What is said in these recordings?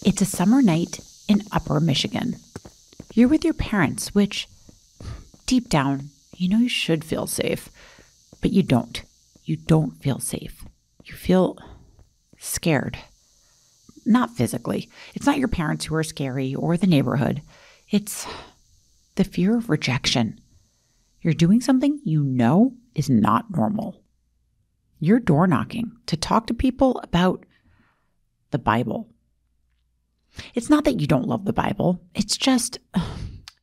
It's a summer night in Upper Michigan. You're with your parents, which, deep down, you know you should feel safe, but you don't. You don't feel safe. You feel scared. Not physically. It's not your parents who are scary or the neighborhood. It's the fear of rejection. You're doing something you know is not normal. You're door knocking to talk to people about the Bible. It's not that you don't love the Bible. It's just,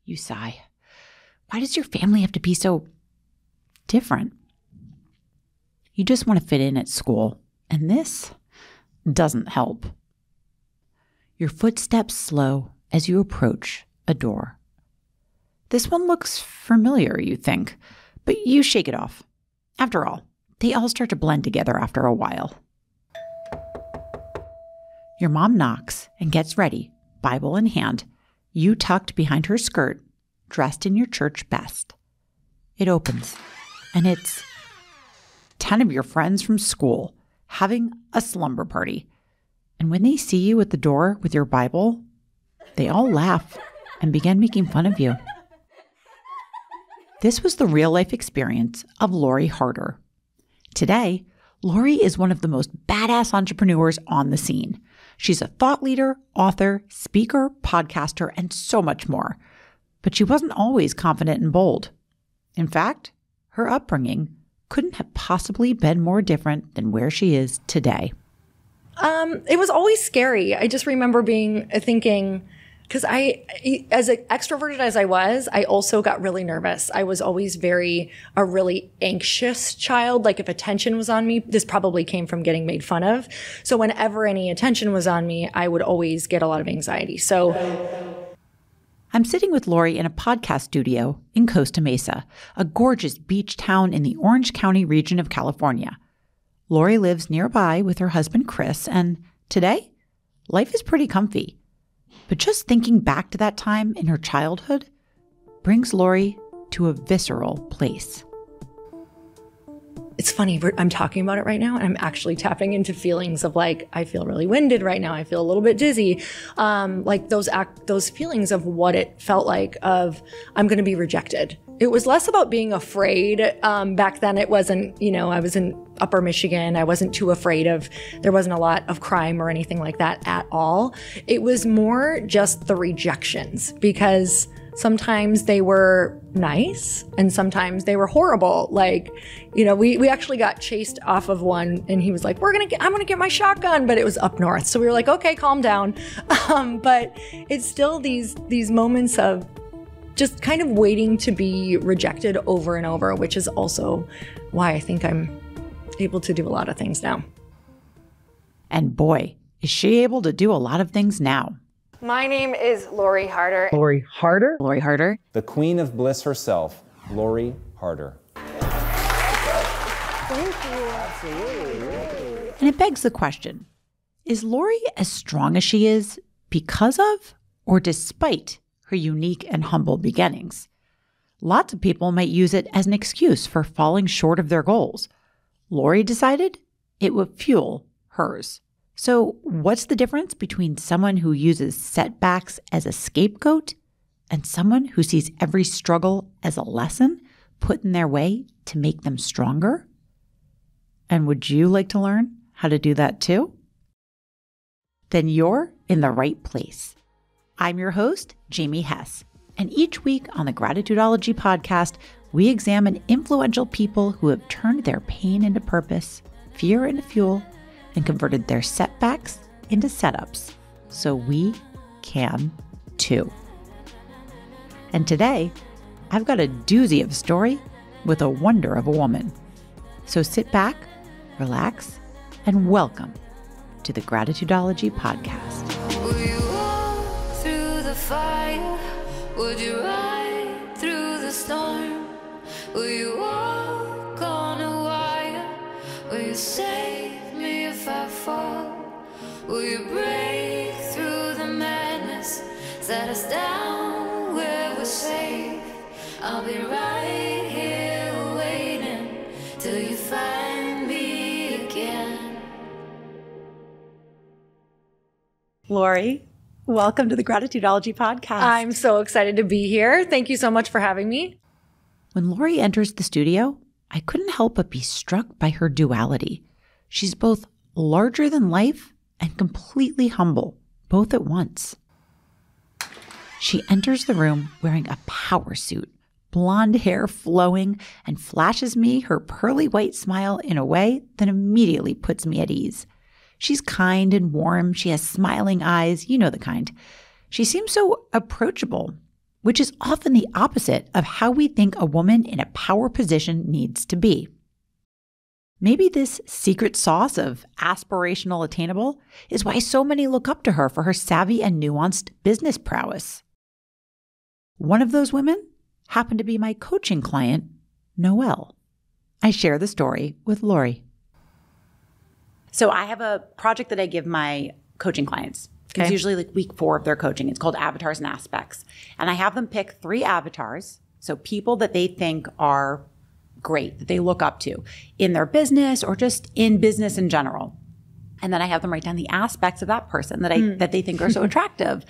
you sigh. Why does your family have to be so different? You just want to fit in at school, and this doesn't help. Your footsteps slow as you approach a door. This one looks familiar, you think, but you shake it off. After all, they all start to blend together after a while. Your mom knocks and gets ready, Bible in hand, you tucked behind her skirt, dressed in your church best. It opens, and it's 10 of your friends from school having a slumber party. And when they see you at the door with your Bible, they all laugh and begin making fun of you. This was the real-life experience of Lori Harder. Today, Lori is one of the most badass entrepreneurs on the scene. She's a thought leader, author, speaker, podcaster, and so much more. But she wasn't always confident and bold. In fact, her upbringing couldn't have possibly been more different than where she is today. It was always scary. I just remember thinking, because as extroverted as I was, I also got really nervous. I was always a really anxious child. Like if attention was on me, this probably came from getting made fun of. So whenever any attention was on me, I would always get a lot of anxiety. I'm sitting with Lori in a podcast studio in Costa Mesa, a gorgeous beach town in the Orange County region of California. Lori lives nearby with her husband, Chris, and today, life is pretty comfy. But just thinking back to that time in her childhood brings Lori to a visceral place. It's funny, I'm talking about it right now, and I'm actually tapping into feelings of like, I feel really winded right now. I feel a little bit dizzy. Like those feelings of what it felt like of, I'm going to be rejected. It was less about being afraid. Back then it wasn't, I was in Upper Michigan. I wasn't too afraid there wasn't a lot of crime or anything like that at all. It was more just the rejections, because sometimes they were nice and sometimes they were horrible. Like, we actually got chased off of one, and he was like, I'm going to get my shotgun, but it was up north. So we were like, okay, calm down. But it's still these moments of just kind of waiting to be rejected over and over, which is also why I think I'm able to do a lot of things now. And boy, is she able to do a lot of things now. My name is Lori Harder. Lori Harder? Lori Harder. The queen of bliss herself, Lori Harder. Thank you. Absolutely. And it begs the question, is Lori as strong as she is because of or despite her unique and humble beginnings? Lots of people might use it as an excuse for falling short of their goals. Lori decided it would fuel hers. So what's the difference between someone who uses setbacks as a scapegoat and someone who sees every struggle as a lesson put in their way to make them stronger? And would you like to learn how to do that too? Then you're in the right place. I'm your host, Jamie Hess, and each week on the Gratitudeology podcast, we examine influential people who have turned their pain into purpose, fear into fuel, and converted their setbacks into setups so we can too. And today, I've got a doozy of a story with a wonder of a woman. So sit back, relax, and welcome to the Gratitudeology podcast. Will you walk through the fire? Would you ride through the storm? Will you walk on a wire? Will you save me if I fall? Will you break through the madness? Set us down where we're safe. I'll be right here waiting till you find me again. Lori, Welcome to the Gratitudeology podcast. I'm so excited to be here. Thank you so much for having me. When Lori enters the studio, I couldn't help but be struck by her duality. She's both larger than life and completely humble, both at once. She enters the room wearing a power suit, blonde hair flowing, and flashes me her pearly white smile in a way that immediately puts me at ease. She's kind and warm. She has smiling eyes. You know the kind. She seems so approachable, which is often the opposite of how we think a woman in a power position needs to be. Maybe this secret sauce of aspirational attainable is why so many look up to her for her savvy and nuanced business prowess. One of those women happened to be my coaching client, Noelle. I share the story with Lori. So I have a project that I give my coaching clients. Okay. It's usually like week 4 of their coaching. It's called Avatars and Aspects. And I have them pick 3 avatars, so people that they think are great, that they look up to in their business or just in business in general. And then I have them write down the aspects of that person that they think are so attractive.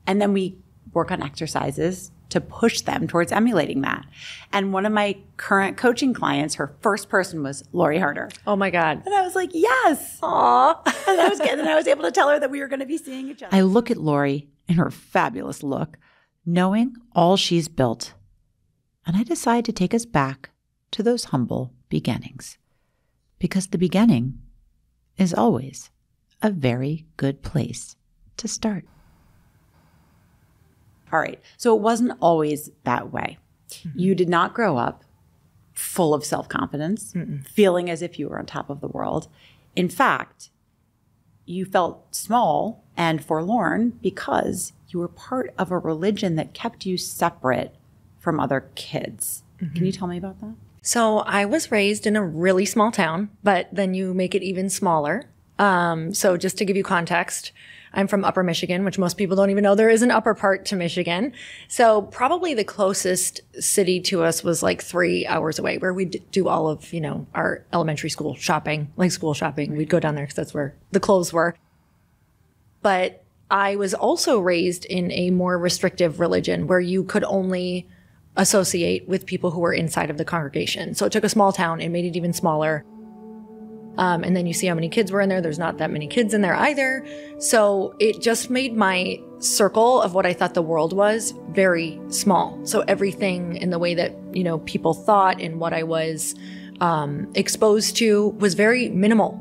And then we work on exercises to push them towards emulating that. And one of my current coaching clients, her first person was Lori Harder. Oh my God. And I was like, yes. Aww. And I was able to tell her that we were going to be seeing each other. I look at Lori in her fabulous look, knowing all she's built. And I decide to take us back to those humble beginnings. Because the beginning is always a very good place to start. All right. So it wasn't always that way. Mm-hmm. You did not grow up full of self-confidence, feeling as if you were on top of the world. In fact, you felt small and forlorn because you were part of a religion that kept you separate from other kids. Mm-hmm. Can you tell me about that? So I was raised in a really small town, but then you make it even smaller. So just to give you context, I'm from Upper Michigan, which most people don't even know there is an upper part to Michigan. So probably the closest city to us was like 3 hours away, where we'd do all of, our elementary school shopping, like school shopping. We'd go down there because that's where the clothes were. But I was also raised in a more restrictive religion where you could only associate with people who were inside of the congregation. So it took a small town and made it even smaller. And then you see how many kids were in there. There's not that many kids in there either. So it just made my circle of what I thought the world was very small. So everything in the way that, people thought and what I was exposed to was very minimal.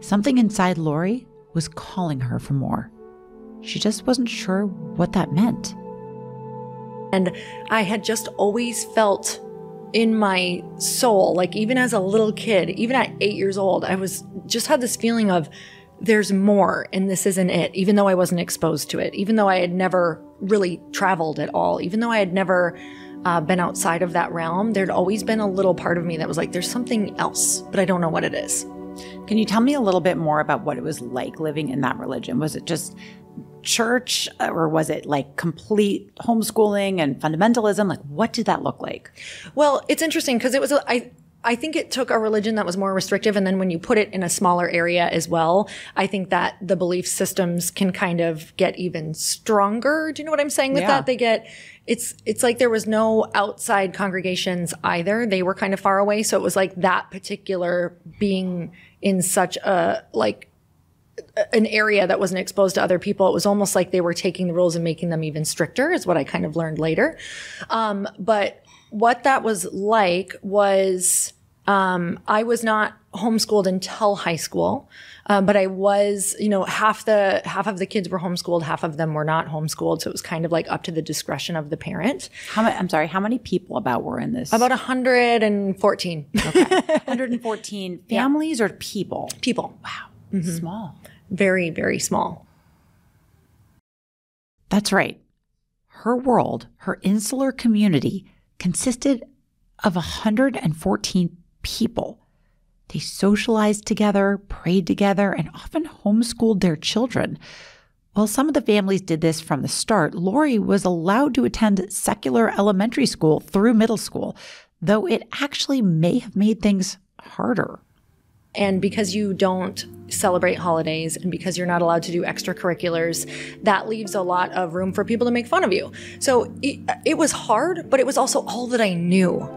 Something inside Lori was calling her for more. She just wasn't sure what that meant. And I had just always felt in my soul, like even as a little kid, even at 8 years old, I just had this feeling of there's more and this isn't it, even though I wasn't exposed to it, even though I had never really traveled at all, even though I had never been outside of that realm, there'd always been a little part of me that was like, there's something else, but I don't know what it is. Can you tell me a little bit more about what it was like living in that religion? Was it just church, or was it like complete homeschooling and fundamentalism? Like, what did that look like? Well, it's interesting because it was, I think it took a religion that was more restrictive. And then when you put it in a smaller area as well, I think that the belief systems can kind of get even stronger. Do you know what I'm saying with that? It's like there was no outside congregations either. They were kind of far away. So it was like that particular being in such an area that wasn't exposed to other people. It was almost like they were taking the rules and making them even stricter, is what I kind of learned later. But what that was like was, I was not homeschooled until high school. But I was, half of the kids were homeschooled, half of them were not homeschooled. So it was kind of like up to the discretion of the parent. How many people about were in this? About 114. Okay. 114 families or people? People. Wow. Mm-hmm. Small. Very, very small. That's right. Her world, her insular community, consisted of 114 people. They socialized together, prayed together, and often homeschooled their children. While some of the families did this from the start, Lori was allowed to attend secular elementary school through middle school, though it actually may have made things harder. And because you don't celebrate holidays and because you're not allowed to do extracurriculars, that leaves a lot of room for people to make fun of you. So it was hard, but it was also all that I knew.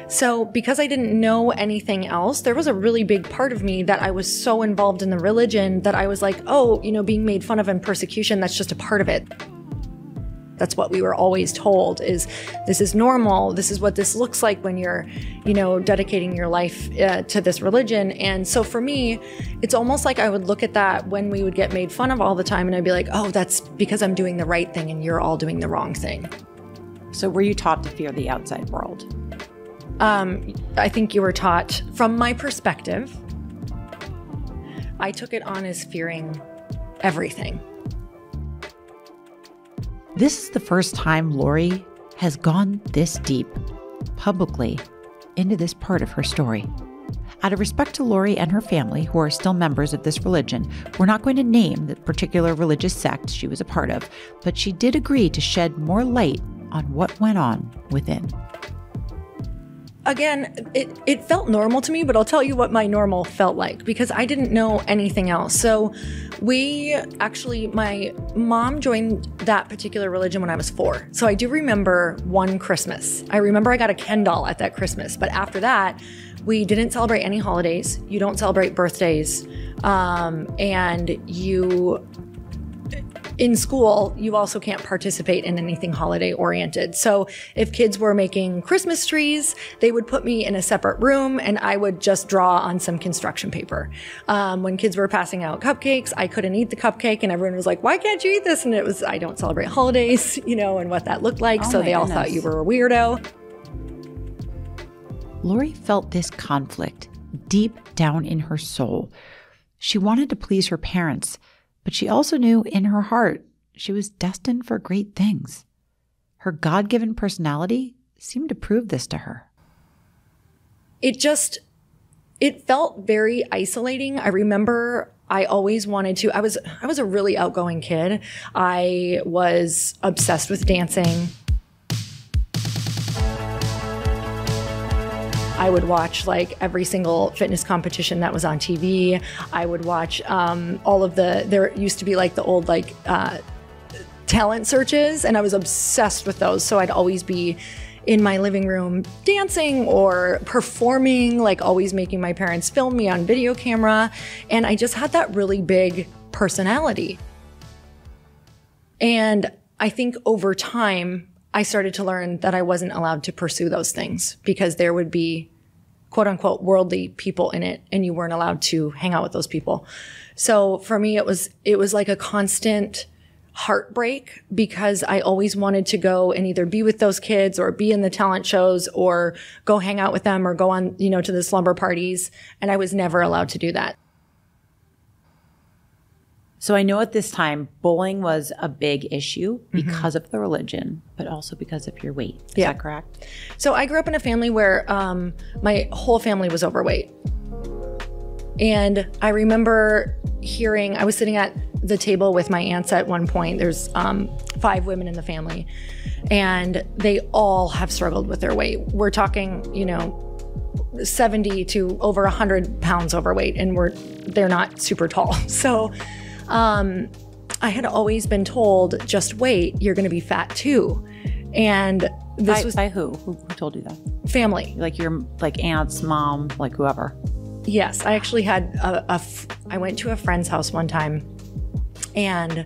So because I didn't know anything else, there was a really big part of me that I was so involved in the religion that I was like, oh, being made fun of and persecution, that's just a part of it. That's what we were always told is this is normal. This is what this looks like when you're, dedicating your life to this religion. And so for me, it's almost like I would look at that when we would get made fun of all the time. And I'd be like, oh, that's because I'm doing the right thing and you're all doing the wrong thing. So were you taught to fear the outside world? I think you were taught, from my perspective, I took it on as fearing everything. This is the first time Lori has gone this deep, publicly, into this part of her story. Out of respect to Lori and her family, who are still members of this religion, we're not going to name the particular religious sect she was a part of, but she did agree to shed more light on what went on within. Again, it felt normal to me, but I'll tell you what my normal felt like because I didn't know anything else. So my mom joined that particular religion when I was 4. So I do remember one Christmas. I remember I got a Ken doll at that Christmas, but after that, we didn't celebrate any holidays. You don't celebrate birthdays. In school, you also can't participate in anything holiday oriented. So if kids were making Christmas trees, they would put me in a separate room and I would just draw on some construction paper. When kids were passing out cupcakes, I couldn't eat the cupcake and everyone was like, why can't you eat this? And it was, I don't celebrate holidays, and what that looked like. So they all thought you were a weirdo. Lori felt this conflict deep down in her soul. She wanted to please her parents, but she also knew in her heart she was destined for great things. Her God-given personality seemed to prove this to her. It felt very isolating. I remember I always wanted to, I was a really outgoing kid. I was obsessed with dancing. I would watch every single fitness competition that was on TV. I would watch there used to be the old talent searches, and I was obsessed with those. So I'd always be in my living room dancing or performing, always making my parents film me on video camera. And I just had that really big personality. And I think over time, I started to learn that I wasn't allowed to pursue those things because there would be quote unquote worldly people in it and you weren't allowed to hang out with those people. So for me, it was like a constant heartbreak because I always wanted to go and either be with those kids or be in the talent shows or go hang out with them or go on, to the slumber parties. And I was never allowed to do that. So I know at this time, bullying was a big issue because of the religion, but also because of your weight. Is that correct? So I grew up in a family where my whole family was overweight. And I remember I was sitting at the table with my aunts at one point. There's 5 women in the family, and they all have struggled with their weight. We're talking, 70 to over 100 pounds overweight, and they're not super tall. So I had always been told, just wait, you're going to be fat too. And this was by who? Who told you that? Family. Your aunts, mom, whoever. Yes. I actually had I went to a friend's house one time and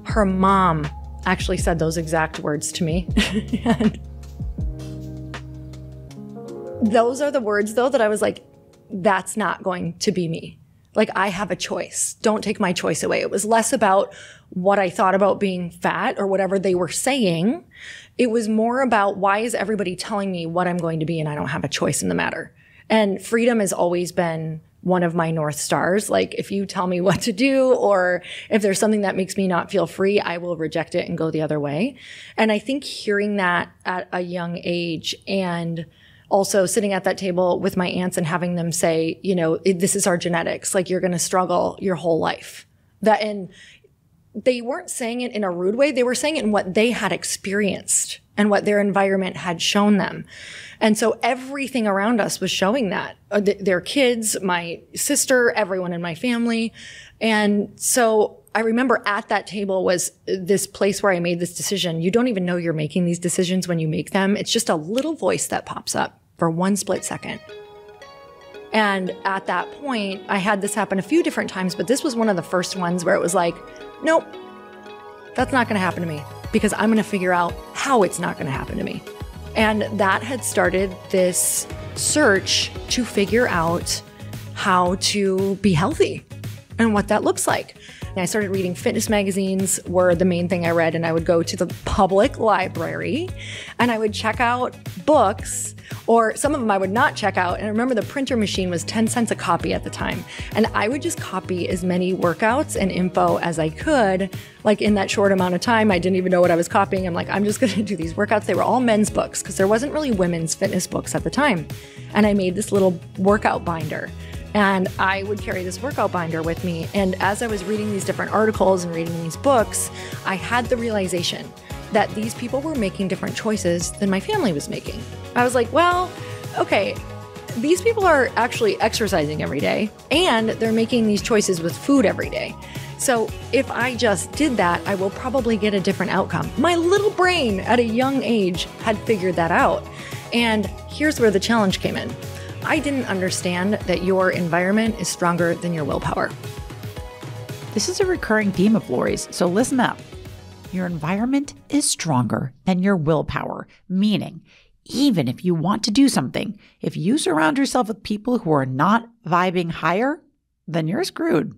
her mom actually said those exact words to me. And those are the words though that I was like, that's not going to be me. I have a choice. Don't take my choice away. It was less about what I thought about being fat or whatever they were saying. It was more about why is everybody telling me what I'm going to be and I don't have a choice in the matter. And freedom has always been one of my North Stars. If you tell me what to do or if there's something that makes me not feel free, I will reject it and go the other way. And I think hearing that at a young age and also sitting at that table with my aunts and having them say, this is our genetics. You're going to struggle your whole life. And they weren't saying it in a rude way. They were saying it in what they had experienced and what their environment had shown them. And so everything around us was showing that. Their kids, my sister, everyone in my family. And so I remember at that table was this place where I made this decision. You don't even know you're making these decisions when you make them. It's just a little voice that pops up for one split second. And at that point, I had this happen a few different times, but this was one of the first ones where it was like, nope, that's not going to happen to me, because I'm going to figure out how it's not going to happen to me. And that had started this search to figure out how to be healthy and what that looks like. And I started reading fitness magazines were the main thing I read. And I would go to the public library and I would check out books, or some of them I would not check out. And I remember the printer machine was 10 cents a copy at the time. And I would just copy as many workouts and info as I could. Like in that short amount of time, I didn't even know what I was copying. I'm like, I'm just going to do these workouts. They were all men's books because there wasn't really women's fitness books at the time. And I made this little workout binder. And I would carry this workout binder with me. And as I was reading these different articles and reading these books, I had the realization that these people were making different choices than my family was making. I was like, well, okay, these people are actually exercising every day and they're making these choices with food every day. So if I just did that, I will probably get a different outcome. My little brain at a young age had figured that out. And here's where the challenge came in. I didn't understand that your environment is stronger than your willpower. This is a recurring theme of Lori's, so listen up. Your environment is stronger than your willpower, meaning even if you want to do something, if you surround yourself with people who are not vibing higher, then you're screwed.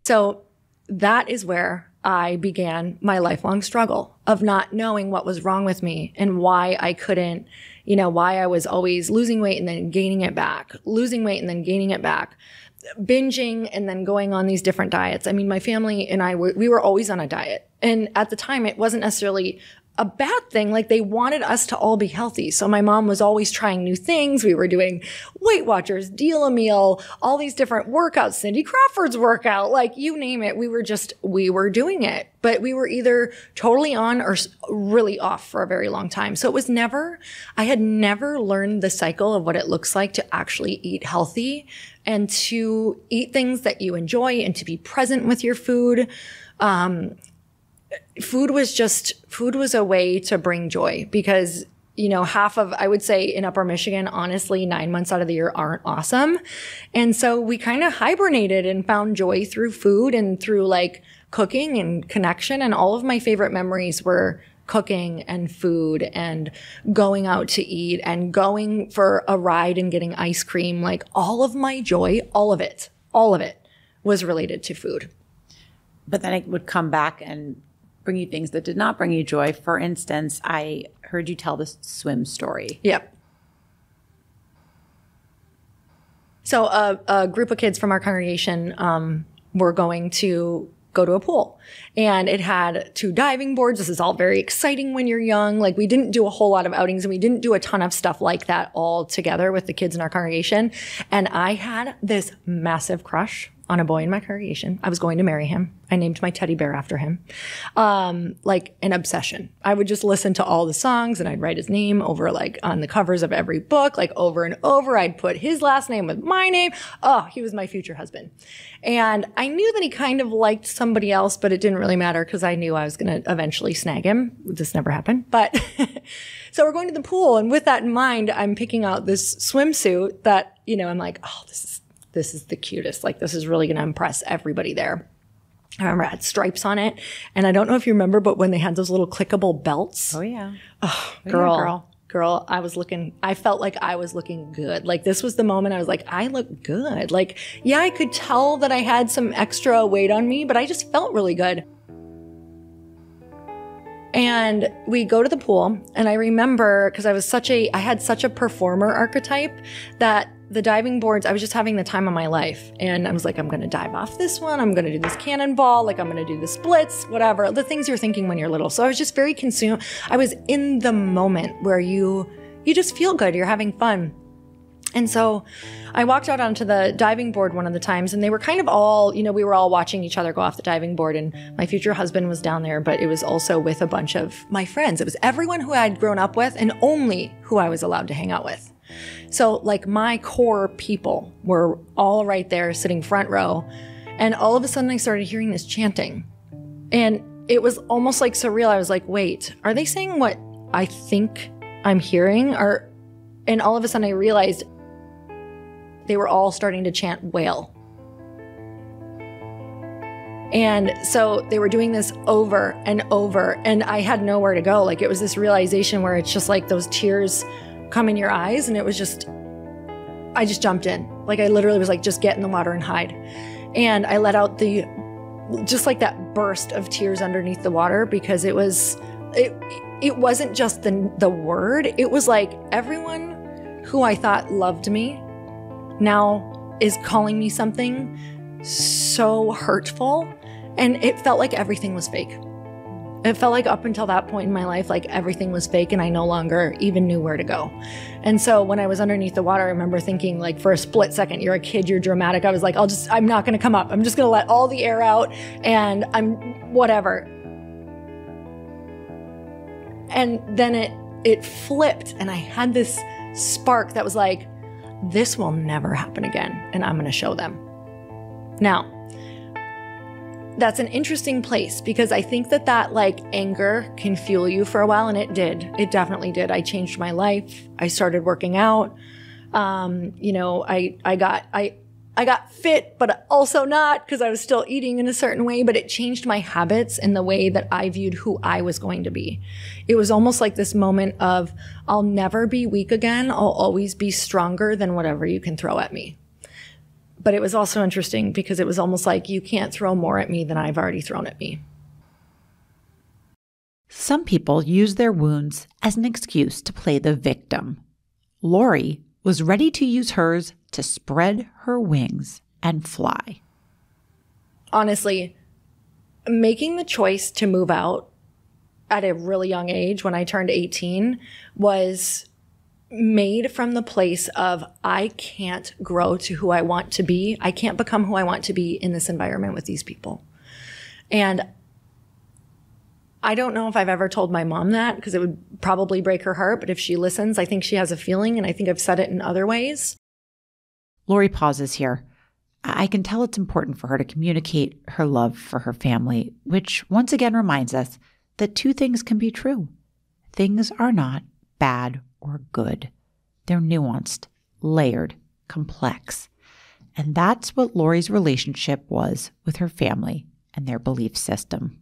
So that is where I began my lifelong struggle of not knowing what was wrong with me and why I couldn't, why I was always losing weight and then gaining it back, losing weight and then gaining it back, binging and then going on these different diets. I mean, my family and I, we were always on a diet. And at the time, it wasn't necessarily a bad thing. Like they wanted us to all be healthy. So my mom was always trying new things. We were doing Weight Watchers, Deal a Meal, all these different workouts, Cindy Crawford's workout, like you name it. We were doing it, but we were either totally on or really off for a very long time. So it was I had never learned the cycle of what it looks like to actually eat healthy and to eat things that you enjoy and to be present with your food. Food was a way to bring joy because, I would say in Upper Michigan, honestly, 9 months out of the year aren't awesome. And so we kind of hibernated and found joy through food and through like cooking and connection. And all of my favorite memories were cooking and food and going out to eat and going for a ride and getting ice cream. Like all of my joy, all of it was related to food. But then it would come back and bring you things that did not bring you joy. For instance, I heard you tell this swim story. Yep. So a group of kids from our congregation were going to go to a pool. And it had 2 diving boards. This is all very exciting when you're young. Like we didn't do a whole lot of outings and we didn't do a ton of stuff like that all together with the kids in our congregation. And I had this massive crush on a boy in my congregation. I was going to marry him. I named my teddy bear after him. Like an obsession. I would just listen to all the songs and I'd write his name over like on the covers of every book, like over and over. I'd put his last name with my name. Oh, he was my future husband. And I knew that he kind of liked somebody else, but it didn't really matter because I knew I was going to eventually snag him. This never happened. But so we're going to the pool. And with that in mind, I'm picking out this swimsuit that, I'm like, oh, this is the cutest. Like, this is really going to impress everybody there. I remember it had stripes on it. And I don't know if you remember, but when they had those little clickable belts. Oh, yeah. Oh, girl, I felt like I was looking good. Like, this was the moment I was like, I look good. Like, yeah, I could tell that I had some extra weight on me, but I just felt really good. And we go to the pool, and I remember, because I had such a performer archetype that the diving boards, I was just having the time of my life. And I was like, I'm going to dive off this one. I'm going to do this cannonball. Like, I'm going to do the splits, whatever. The things you're thinking when you're little. So I was just very consumed. I was in the moment where you just feel good. You're having fun. And so I walked out onto the diving board one of the times, and they were kind of all, we were all watching each other go off the diving board, and my future husband was down there, but it was also with a bunch of my friends. It was everyone who I'd grown up with and only who I was allowed to hang out with. So like my core people were all right there sitting front row, and all of a sudden I started hearing this chanting, and it was almost like surreal. I was like, wait, are they saying what I think I'm hearing? And all of a sudden I realized they were all starting to chant whale. And so they were doing this over and over, and I had nowhere to go. Like, it was this realization where it's just like those tears come in your eyes, and it was just, I just jumped in. Like, I literally was like, just get in the water and hide. And I let out just like that burst of tears underneath the water, because it wasn't just the word. It was like everyone who I thought loved me now is calling me something so hurtful. And it felt like everything was fake. It felt like up until that point in my life, like everything was fake, and I no longer even knew where to go. And so when I was underneath the water, I remember thinking, like, for a split second, you're a kid, you're dramatic. I was like, I'm not going to come up. I'm just going to let all the air out, and I'm whatever. And then it flipped, and I had this spark that was like, this will never happen again, and I'm going to show them. Now, that's an interesting place, because I think that like anger can fuel you for a while, and it did. It definitely did. I changed my life. I started working out. I got fit, but also not, because I was still eating in a certain way, but it changed my habits and the way that I viewed who I was going to be. It was almost like this moment of, I'll never be weak again. I'll always be stronger than whatever you can throw at me. But it was also interesting because it was almost like, you can't throw more at me than I've already thrown at me. Some people use their wounds as an excuse to play the victim. Lori was ready to use hers to spread her wings and fly. Honestly, making the choice to move out at a really young age, when I turned 18, was made from the place of, I can't grow to who I want to be. I can't become who I want to be in this environment with these people. And I don't know if I've ever told my mom that, because it would probably break her heart. But if she listens, I think she has a feeling, and I think I've said it in other ways. Lori pauses here. I can tell it's important for her to communicate her love for her family, which once again reminds us that two things can be true. Things are not bad or good. They're nuanced, layered, complex. And that's what Lori's relationship was with her family and their belief system.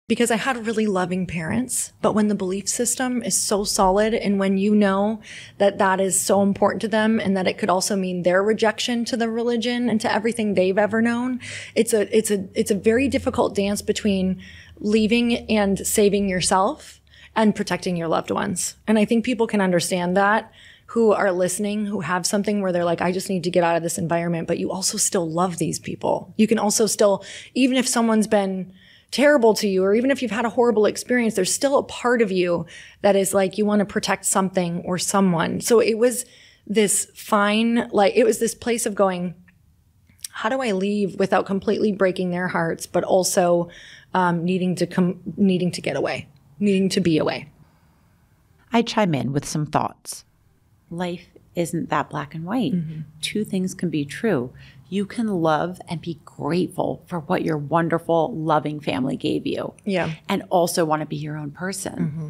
Because I had really loving parents, but when the belief system is so solid, and when you know that that is so important to them, and that it could also mean their rejection to the religion and to everything they've ever known, it's a very difficult dance between leaving and saving yourself and protecting your loved ones. And I think people can understand that, who are listening, who have something where they're like, I just need to get out of this environment, but you also still love these people. You can also still, even if someone's been terrible to you, or even if you've had a horrible experience, there's still a part of you that is like, you want to protect something or someone. So it was this it was this place of going, how do I leave without completely breaking their hearts, but also needing to get away, needing to be away. I chime in with some thoughts. Life isn't that black and white. Mm-hmm. Two things can be true. You can love and be grateful for what your wonderful, loving family gave you. Yeah. And also want to be your own person. Mm-hmm.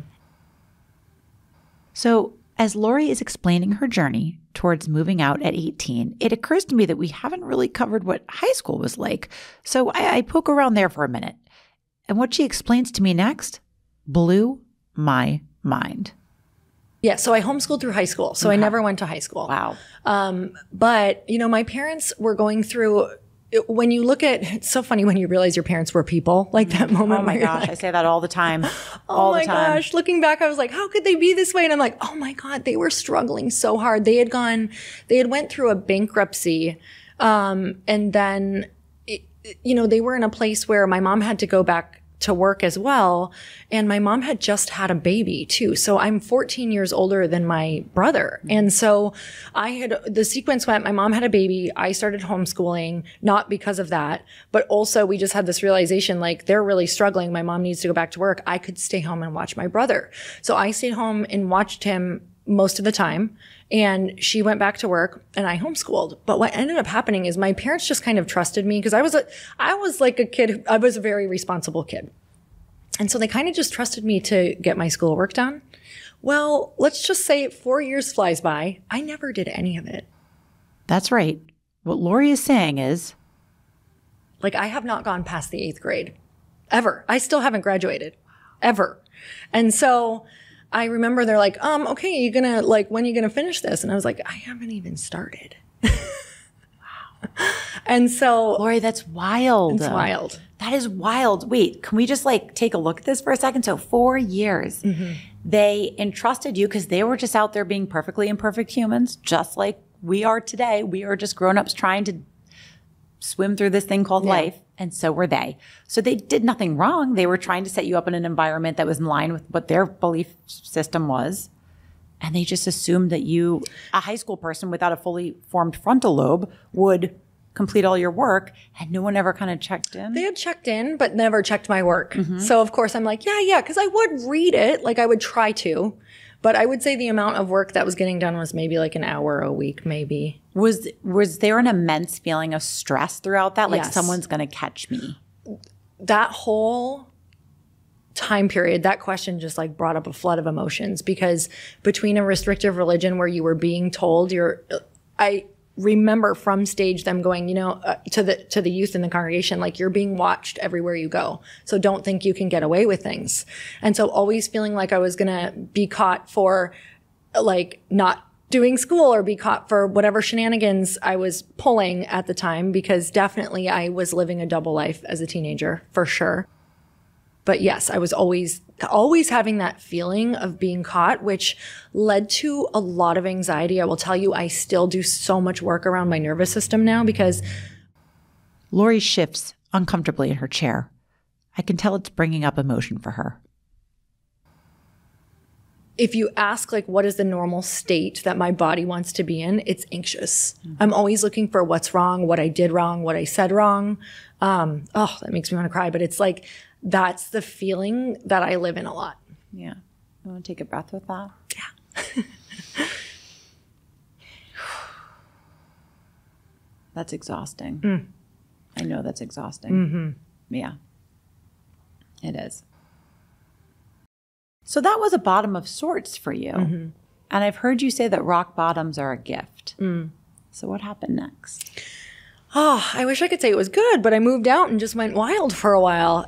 So as Lori is explaining her journey towards moving out at 18, it occurs to me that we haven't really covered what high school was like. So I poke around there for a minute. And what she explains to me next blew my mind. Yeah, so I homeschooled through high school. So I never went to high school. Wow. But, my parents were going through, when you look at, it's so funny when you realize your parents were people, like that moment. Oh my gosh, I say that all the time. Oh my gosh, looking back, I was like, how could they be this way? And I'm like, oh my God, they were struggling so hard. They had went through a bankruptcy. And then, they were in a place where my mom had to go back to work as well. And my mom had just had a baby too. So I'm 14 years older than my brother. And so the sequence went, my mom had a baby. I started homeschooling, not because of that, but also we just had this realization, like, they're really struggling. My mom needs to go back to work. I could stay home and watch my brother. So I stayed home and watched him most of the time. And she went back to work and I homeschooled. But what ended up happening is my parents just kind of trusted me because I was like a kid. I was a very responsible kid. And so they kind of just trusted me to get my schoolwork done. Well, let's just say 4 years flies by. I never did any of it. That's right. What Lori is saying is, like, I have not gone past the 8th grade ever. I still haven't graduated ever. And so I remember they're like, okay, when are you gonna finish this? And I was like, I haven't even started. Wow. And so Lori, that's wild. It's wild. That is wild. Wait, can we just take a look at this for a second? So 4 years, they entrusted you because they were just out there being perfectly imperfect humans, just like we are today. We are just grown-ups trying to swim through this thing called life. And so were they. So they did nothing wrong. They were trying to set you up in an environment that was in line with what their belief system was. And they just assumed that you, a high school person without a fully formed frontal lobe, would complete all your work. And no one ever kind of checked in. They had checked in, but never checked my work. So of course I'm like, yeah, because I would read it. Like I would try to. But I would say the amount of work that was getting done was maybe like an hour a week, maybe. Was there an immense feeling of stress throughout that? Like, yes. Someone's going to catch me. That whole time period, that question just like brought up a flood of emotions because between a restrictive religion where you were being told I remember from stage them going, to the youth in the congregation, like, you're being watched everywhere you go. So don't think you can get away with things. And so always feeling like I was going to be caught for like not doing school or be caught for whatever shenanigans I was pulling at the time, because definitely I was living a double life as a teenager for sure. But yes, I was always having that feeling of being caught, which led to a lot of anxiety. I will tell you, I still do so much work around my nervous system now because Lori shifts uncomfortably in her chair. I can tell it's bringing up emotion for her. If you ask, like, what is the normal state that my body wants to be in, it's anxious. I'm always looking for what's wrong, what I did wrong, what I said wrong. That makes me want to cry, but it's like, that's the feeling that I live in a lot. Yeah. You want to take a breath with that? Yeah. That's exhausting. I know that's exhausting. Yeah, it is. So that was a bottom of sorts for you. And I've heard you say that rock bottoms are a gift. So what happened next? Oh, I wish I could say it was good, but I moved out and just went wild for a while.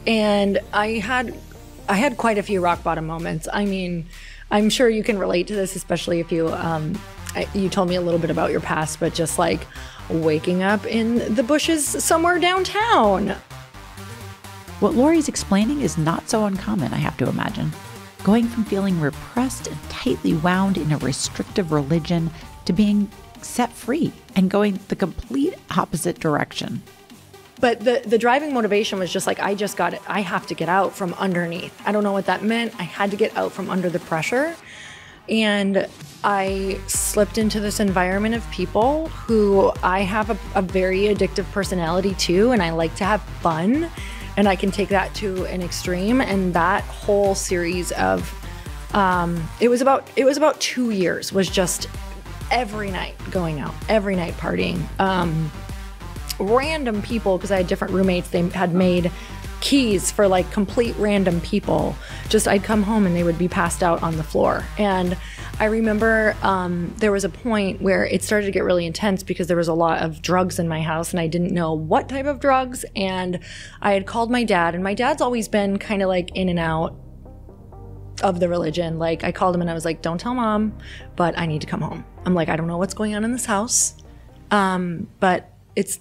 And I had quite a few rock bottom moments. I mean, I'm sure you can relate to this, especially if you told me a little bit about your past, but just like waking up in the bushes somewhere downtown. What Lori's explaining is not so uncommon, I have to imagine. Going from feeling repressed and tightly wound in a restrictive religion to being set free and going the complete opposite direction. But the driving motivation was just like, I just got it. I have to get out from underneath. I don't know what that meant. I had to get out from under the pressure. And I slipped into this environment of people who I have a very addictive personality too, and I like to have fun. And I can take that to an extreme. And that whole series of, it was about 2 years, was just every night going out, every night partying. Random people, because I had different roommates, they had made keys for like complete random people. Just I'd come home and they would be passed out on the floor. And I remember there was a point where it started to get really intense because there was a lot of drugs in my house and I didn't know what type of drugs. And I had called my dad, and my dad's always been kind of like in and out of the religion. Like, I called him and I was like, don't tell mom, but I need to come home. I'm like, I don't know what's going on in this house. But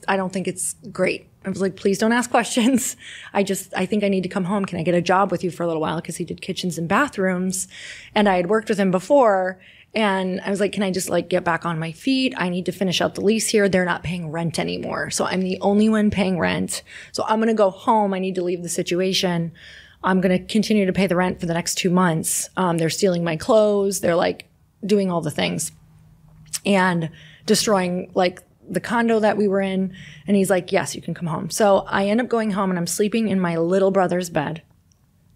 I don't think it's great. I was like, please don't ask questions. I think I need to come home. Can I get a job with you for a little while? Because he did kitchens and bathrooms. And I had worked with him before. And I was like, can I just like get back on my feet? I need to finish out the lease here. They're not paying rent anymore. So I'm the only one paying rent. So I'm going to go home. I need to leave the situation. I'm going to continue to pay the rent for the next 2 months. They're stealing my clothes. They're like doing all the things and destroying like the condo that we were in. And he's like, yes, you can come home. So I end up going home and I'm sleeping in my little brother's bed.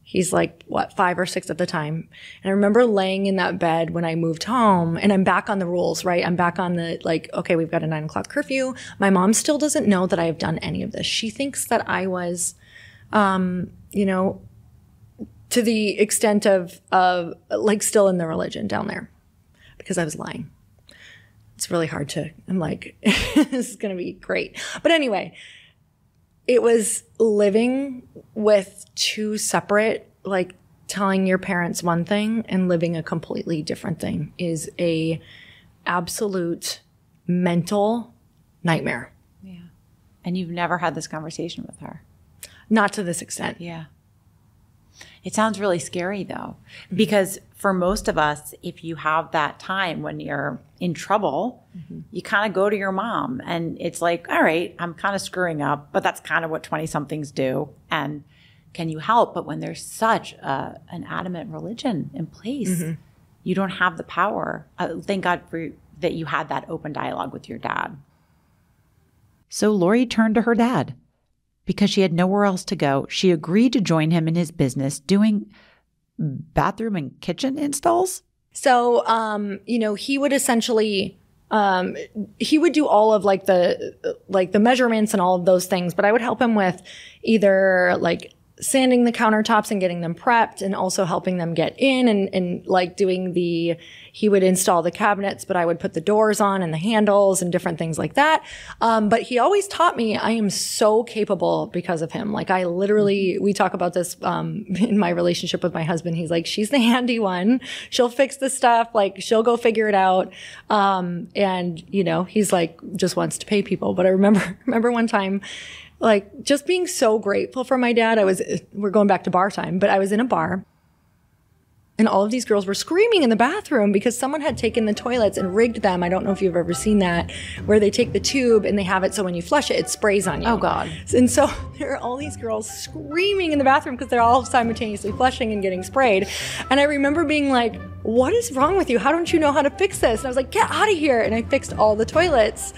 He's like, 5 or 6 at the time. And I remember laying in that bed when I moved home, and I'm back on the rules, right? I'm back on the, like, okay, we've got a 9 o'clock curfew. My mom still doesn't know that I have done any of this. She thinks that I was, you know, to the extent of like still in the religion down there because I was lying. It's really hard to, I'm like, this is going to be great. But anyway, it was living with 2 separate, like telling your parents one thing and living a completely different thing is a absolute mental nightmare. Yeah. And you've never had this conversation with her? Not to this extent. Yeah. It sounds really scary though, because for most of us, if you have that time when you're in trouble, you kind of go to your mom and it's like, all right, I'm kind of screwing up, but that's kind of what 20-somethings do. And can you help? But when there's such an adamant religion in place, you don't have the power. Thank God that you had that open dialogue with your dad. So Lori turned to her dad. Because she had nowhere else to go, she agreed to join him in his business doing bathroom and kitchen installs. So, you know, he would essentially, he would do all of like the measurements and all of those things, but I would help him with either like sanding the countertops and getting them prepped and also helping them get in and like doing he would install the cabinets, but I would put the doors on and the handles and different things like that. But he always taught me I am so capable because of him. Like I literally, we talk about this, in my relationship with my husband. He's like, she's the handy one. She'll fix the stuff. Like she'll go figure it out. And you know, he's like, just wants to pay people. But I remember one time, like just being so grateful for my dad. We're going back to bar time, but I was in a bar and all of these girls were screaming in the bathroom because someone had taken the toilets and rigged them. I don't know if you've ever seen that, where they take the tube and they have it so when you flush it, it sprays on you. Oh God. And so there are all these girls screaming in the bathroom because they're all simultaneously flushing and getting sprayed. And I remember being like, what is wrong with you? How don't you know how to fix this? And I was like, get out of here. And I fixed all the toilets.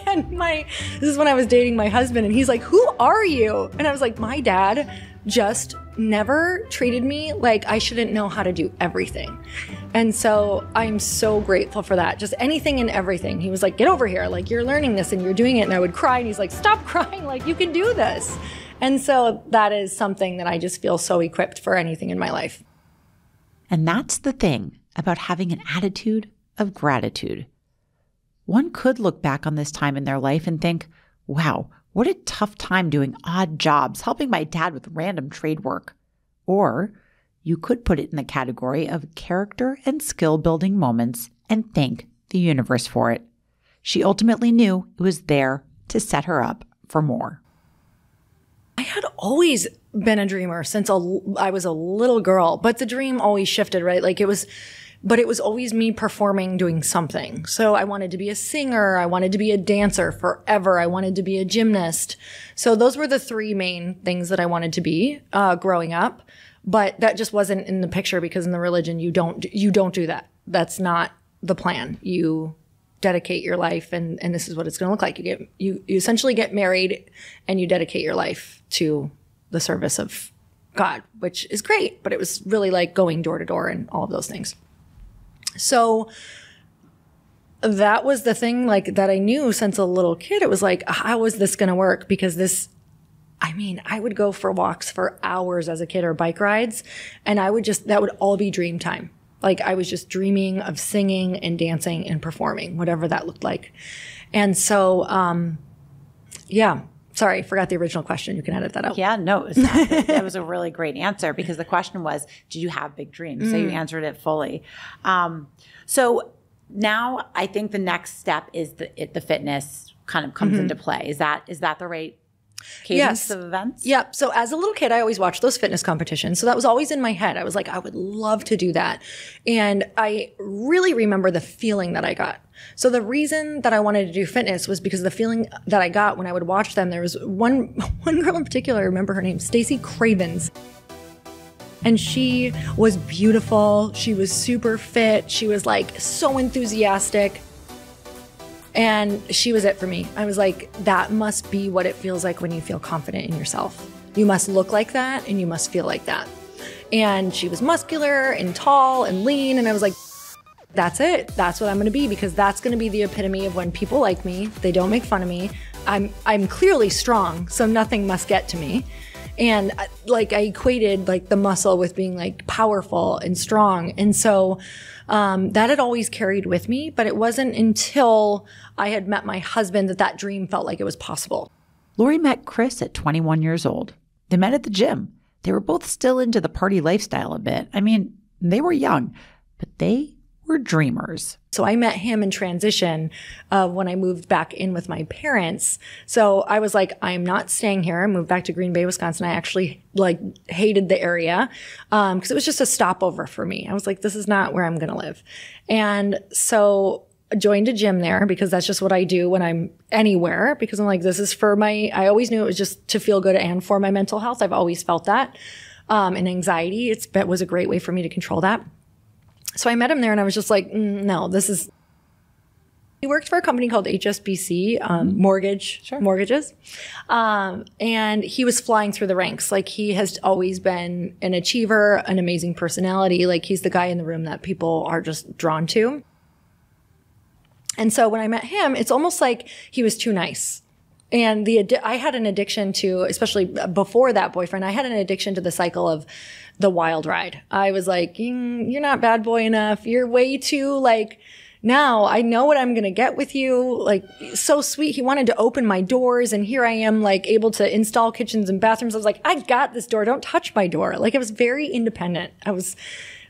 And this is when I was dating my husband and he's like, who are you? And I was like, my dad just never treated me like I shouldn't know how to do everything. And so I'm so grateful for that. Just anything and everything. He was like, get over here. Like you're learning this and you're doing it. And I would cry and he's like, stop crying. Like you can do this. And so that is something that I just feel so equipped for anything in my life. And that's the thing about having an attitude of gratitude. One could look back on this time in their life and think, wow, what a tough time doing odd jobs, helping my dad with random trade work. Or you could put it in the category of character and skill building moments and thank the universe for it. She ultimately knew it was there to set her up for more. I had always been a dreamer since I was a little girl, but the dream always shifted, right? Like it was always me performing, doing something. So I wanted to be a singer. I wanted to be a dancer forever. I wanted to be a gymnast. So those were the 3 main things that I wanted to be, growing up. But that just wasn't in the picture because in the religion, you don't do that. That's not the plan. You dedicate your life and this is what it's going to look like. You essentially get married and you dedicate your life to the service of God, which is great, but it was really like going door to door and all of those things. So that was the thing like that I knew since a little kid. It was like, how is this going to work? Because I would go for walks for hours as a kid or bike rides. And that would all be dream time. Like I was just dreaming of singing and dancing and performing, whatever that looked like. And so, yeah. Sorry, forgot the original question. You can edit that out. Yeah, no, that was a really great answer because the question was, did you have big dreams? So you answered it fully. So now I think the next step is the fitness kind of comes into play. Is that the right cadence of events? Yep. So as a little kid, I always watched those fitness competitions. So that was always in my head. I was like, I would love to do that. And I really remember the feeling that I got. So the reason that I wanted to do fitness was because of the feeling that I got when I would watch them. There was one girl in particular, I remember her name, Stacey Cravens. And she was beautiful. She was super fit. She was like so enthusiastic. And she was it for me. I was like, that must be what it feels like when you feel confident in yourself. You must look like that and you must feel like that. And she was muscular and tall and lean. And I was like, that's it. That's what I'm going to be, because that's going to be the epitome of when people like me. They don't make fun of me. I'm clearly strong, so nothing must get to me. And like I equated like the muscle with being like powerful and strong. And so that had always carried with me, but it wasn't until I had met my husband that dream felt like it was possible. Lori met Chris at 21 years old. They met at the gym. They were both still into the party lifestyle a bit. I mean, they were young, but they were dreamers. So I met him in transition when I moved back in with my parents. So I was like, I'm not staying here. I moved back to Green Bay, Wisconsin. I actually like hated the area because it was just a stopover for me. I was like, this is not where I'm going to live. And so I joined a gym there because that's just what I do when I'm anywhere, because I'm like, this is for I always knew it was just to feel good and for my mental health. I've always felt that. And anxiety, it was a great way for me to control that. So I met him there and I was just like, no, he worked for a company called HSBC, mortgages. And he was flying through the ranks. Like he has always been an achiever, an amazing personality. Like he's the guy in the room that people are just drawn to. And so when I met him, it's almost like he was too nice. And I had an addiction to, especially before that boyfriend, I had an addiction to the cycle of the wild ride. I was like, you're not bad boy enough. You're way too like, now I know what I'm going to get with you. Like so sweet. He wanted to open my doors and here I am like able to install kitchens and bathrooms. I was like, I got this door. Don't touch my door. Like I was very independent. I was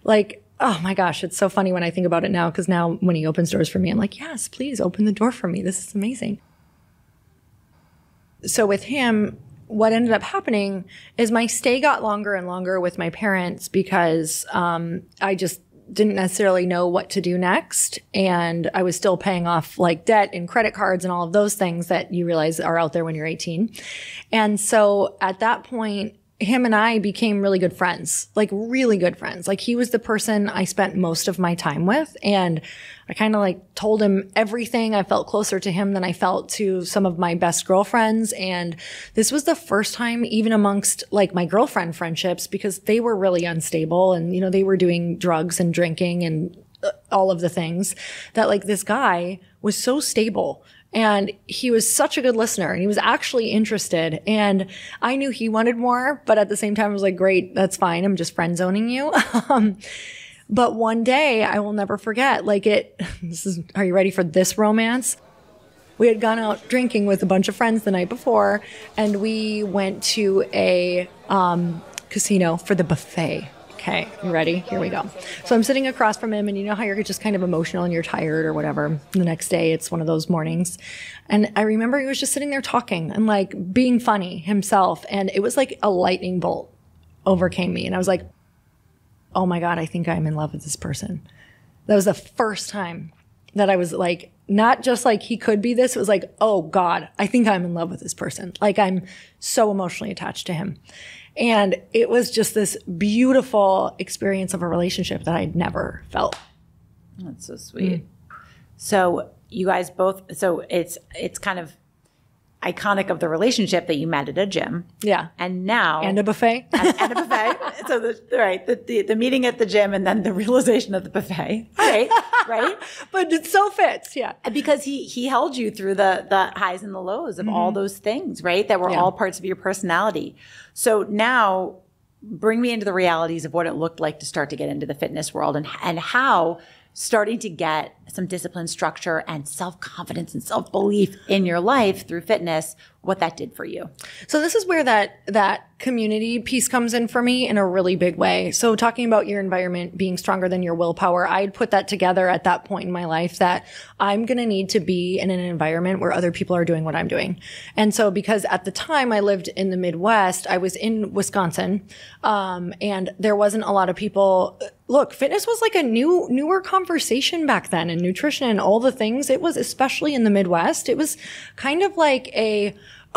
like, oh my gosh, it's so funny when I think about it now. Cause now when he opens doors for me, I'm like, yes, please open the door for me. This is amazing. So with him, what ended up happening is my stay got longer and longer with my parents because I just didn't necessarily know what to do next. And I was still paying off like debt and credit cards and all of those things that you realize are out there when you're 18. And so at that point, him and I became really good friends, like really good friends. Like he was the person I spent most of my time with. And I kind of like told him everything. I felt closer to him than I felt to some of my best girlfriends. And this was the first time, even amongst like my girlfriend friendships, because they were really unstable and, you know, they were doing drugs and drinking and all of the things, that like this guy was so stable. And he was such a good listener and he was actually interested. And I knew he wanted more, but at the same time, I was like, great, that's fine. I'm just friend zoning you. But one day I will never forget, are you ready for this romance? We had gone out drinking with a bunch of friends the night before and we went to a casino for the buffet. Okay, you ready? Here we go. So I'm sitting across from him and you know how you're just kind of emotional and you're tired or whatever. The next day, it's one of those mornings. And I remember he was just sitting there talking and like being funny himself. And it was like a lightning bolt overcame me. And I was like, oh my God, I think I'm in love with this person. That was the first time that I was like, not just like he could be this. It was like, oh God, I think I'm in love with this person. Like I'm so emotionally attached to him. And it was just this beautiful experience of a relationship that I'd never felt. That's so sweet. So you guys both, so it's kind of iconic of the relationship that you met at a gym. Yeah. And now. And a buffet. And a buffet. So the meeting at the gym and then the realization of the buffet. Right? But it so fits, yeah. Because he held you through the highs and the lows of all those things, right? That were all parts of your personality. So now bring me into the realities of what it looked like to start to get into the fitness world and how starting to get some discipline, structure, and self-confidence and self-belief in your life through fitness, what that did for you. So this is where that community piece comes in for me in a really big way. So talking about your environment being stronger than your willpower, I'd put that together at that point in my life that I'm going to need to be in an environment where other people are doing what I'm doing. And so because at the time I lived in the Midwest, I was in Wisconsin, and there wasn't a lot of people. Look, fitness was like a newer conversation back then, and nutrition and all the things. It was, especially in the Midwest, it was kind of like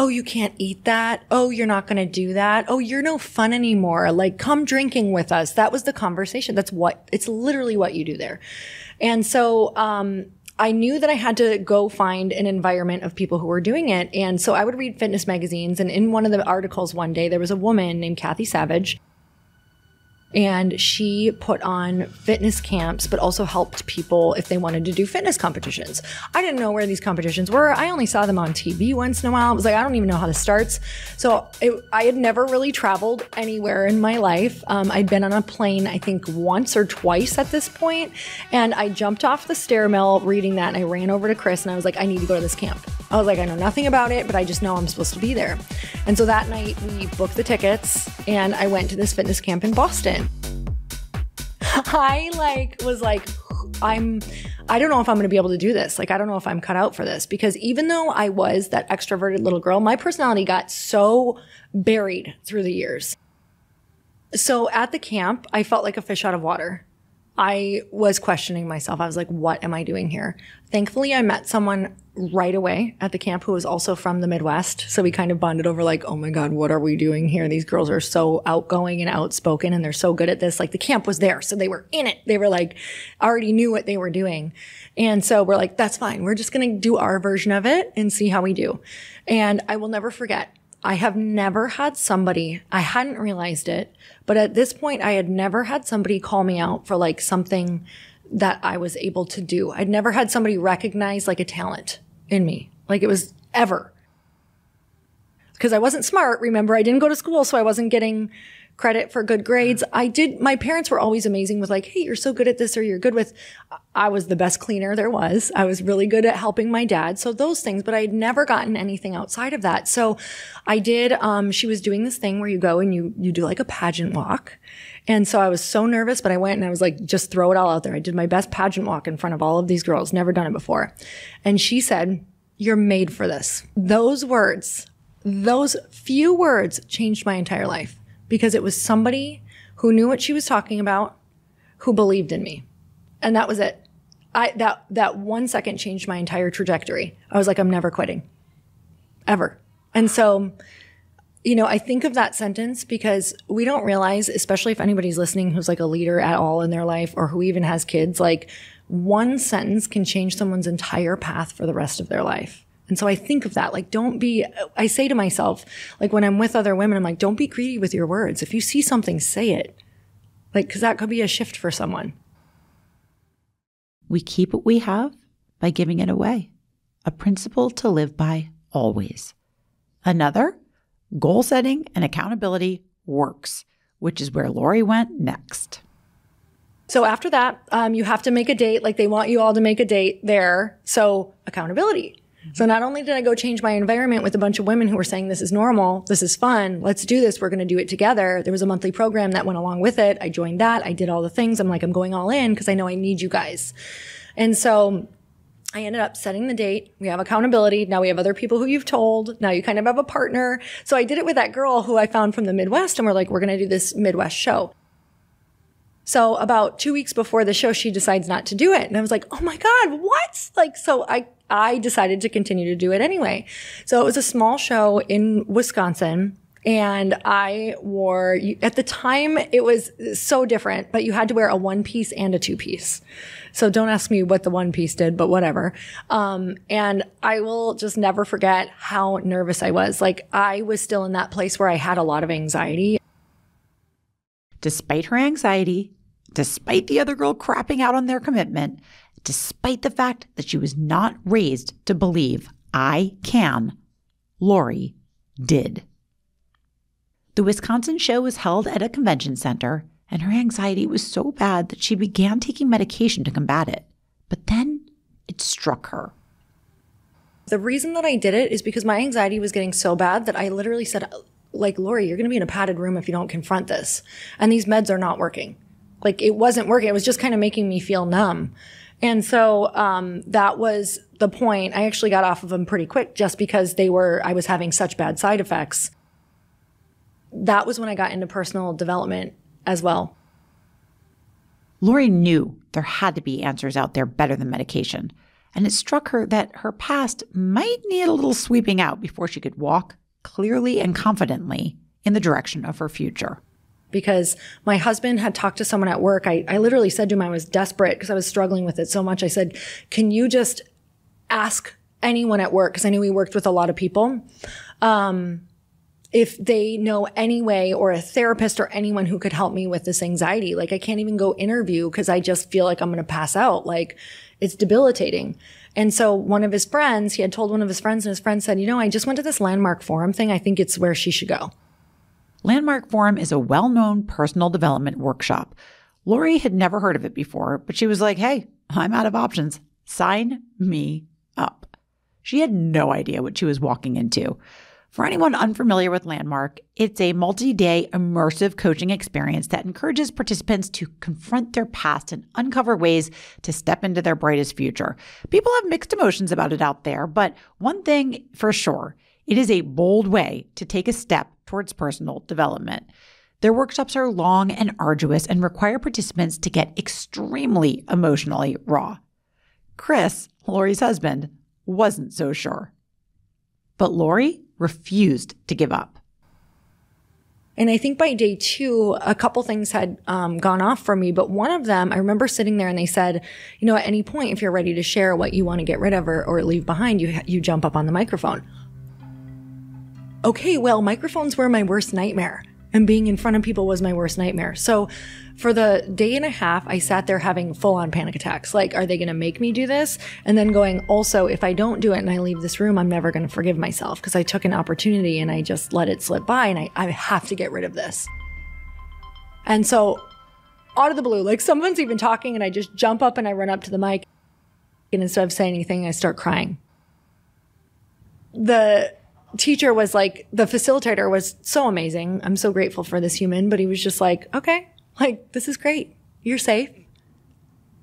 oh, you can't eat that. Oh, you're not going to do that. Oh, you're no fun anymore. Like, come drinking with us. That was the conversation. It's literally what you do there. And so, I knew that I had to go find an environment of people who were doing it. And so I would read fitness magazines. And in one of the articles one day, there was a woman named Kathy Savage. And she put on fitness camps, but also helped people if they wanted to do fitness competitions. I didn't know where these competitions were. I only saw them on TV once in a while. I was like, I don't even know how this starts. So I had never really traveled anywhere in my life. I'd been on a plane, I think, once or twice at this point. And I jumped off the stair mill reading that, and I ran over to Chris and I was like, I need to go to this camp. I was like, I know nothing about it, but I just know I'm supposed to be there. And so that night we booked the tickets and I went to this fitness camp in Boston. I was like, I don't know if I'm going to be able to do this. Like, I don't know if I'm cut out for this, because even though I was that extroverted little girl, my personality got so buried through the years. So at the camp, I felt like a fish out of water. I was questioning myself. I was like, what am I doing here? Thankfully, I met someone right away at the camp who was also from the Midwest. So we kind of bonded over like, oh my God, what are we doing here? These girls are so outgoing and outspoken and they're so good at this. Like, the camp was there, so they were in it. They were like, already knew what they were doing. And so we're like, that's fine. We're just going to do our version of it and see how we do. And I will never forget, I have never had somebody, I hadn't realized it, but at this point I had never had somebody call me out for like something that I was able to do. I'd never had somebody recognize like a talent in me. Like, it was ever. Because I wasn't smart. Remember, I didn't go to school, so I wasn't getting credit for good grades. My parents were always amazing with like, hey, you're so good at this, or you're good with, I was the best cleaner there was. I was really good at helping my dad. So those things, but I had never gotten anything outside of that. So I did, she was doing this thing where you go and you do like a pageant walk. And so I was so nervous, but I went and I was like, just throw it all out there. I did my best pageant walk in front of all of these girls, never done it before. And she said, you're made for this. Those words, those few words changed my entire life, because it was somebody who knew what she was talking about, who believed in me. And that was it. That 1 second changed my entire trajectory. I was like, I'm never quitting. Ever. And so, you know, I think of that sentence because we don't realize, especially if anybody's listening who's like a leader at all in their life, or who even has kids, like, one sentence can change someone's entire path for the rest of their life. And so I think of that, like, I say to myself, like, when I'm with other women, I'm like, don't be greedy with your words. If you see something, say it. Like, because that could be a shift for someone. We keep what we have by giving it away. A principle to live by always. Another, goal setting and accountability works, which is where Lori went next. So after that, you have to make a date. Like, they want you all to make a date there. So accountability. So not only did I go change my environment with a bunch of women who were saying, this is normal, this is fun, let's do this, we're going to do it together. There was a monthly program that went along with it. I joined that. I did all the things. I'm like, I'm going all in because I know I need you guys. And so I ended up setting the date. We have accountability. Now we have other people who you've told. Now you kind of have a partner. So I did it with that girl who I found from the Midwest, and we're like, we're going to do this Midwest show. So about 2 weeks before the show, she decides not to do it. And I was like, oh my God, what? Like, so I decided to continue to do it anyway. So it was a small show in Wisconsin, and I wore, at the time it was so different, but you had to wear a 1-piece and a 2-piece. So don't ask me what the 1-piece did, but whatever. And I will just never forget how nervous I was. Like, I was still in that place where I had a lot of anxiety. Despite her anxiety, despite the other girl crapping out on their commitment, despite the fact that she was not raised to believe I can, Lori did. The Wisconsin show was held at a convention center, and her anxiety was so bad that she began taking medication to combat it. But then it struck her. The reason that I did it is because my anxiety was getting so bad that I literally said, like, Lori, you're going to be in a padded room if you don't confront this. And these meds are not working. Like, it wasn't working. It was just kind of making me feel numb. And so that was the point. I actually got off of them pretty quick just because I was having such bad side effects. That was when I got into personal development as well. Lori knew there had to be answers out there better than medication. And it struck her that her past might need a little sweeping out before she could walk clearly and confidently in the direction of her future. Because my husband had talked to someone at work. I literally said to him, I was desperate because I was struggling with it so much. I said, can you just ask anyone at work, because I knew he worked with a lot of people, if they know any way, or a therapist or anyone who could help me with this anxiety. Like, I can't even go interview because I just feel like I'm going to pass out. Like, it's debilitating. And so one of his friends, he had told one of his friends, and his friend said, I just went to this Landmark Forum thing. I think it's where she should go. Landmark Forum is a well-known personal development workshop. Lori had never heard of it before, but she was like, hey, I'm out of options. Sign me up. She had no idea what she was walking into. For anyone unfamiliar with Landmark, it's a multi-day immersive coaching experience that encourages participants to confront their past and uncover ways to step into their brightest future. People have mixed emotions about it out there, but one thing for sure, it is a bold way to take a step towards personal development. Their workshops are long and arduous and require participants to get extremely emotionally raw. Chris, Lori's husband, wasn't so sure. But Lori refused to give up. And I think by day 2, a couple things had gone off for me. But one of them, I remember sitting there and they said, at any point, if you're ready to share what you want to get rid of or leave behind, you jump up on the microphone. Okay, well, microphones were my worst nightmare. And being in front of people was my worst nightmare. So for the day and a half, I sat there having full-on panic attacks. Like, are they going to make me do this? And then going, also, if I don't do it and I leave this room, I'm never going to forgive myself because I took an opportunity and I just let it slip by, and I have to get rid of this. And so out of the blue, like, someone's even talking and I just jump up and I run up to the mic, and instead of saying anything, I start crying. The teacher was like, the facilitator was so amazing. I'm so grateful for this human, but he was just like, okay, like, this is great. You're safe.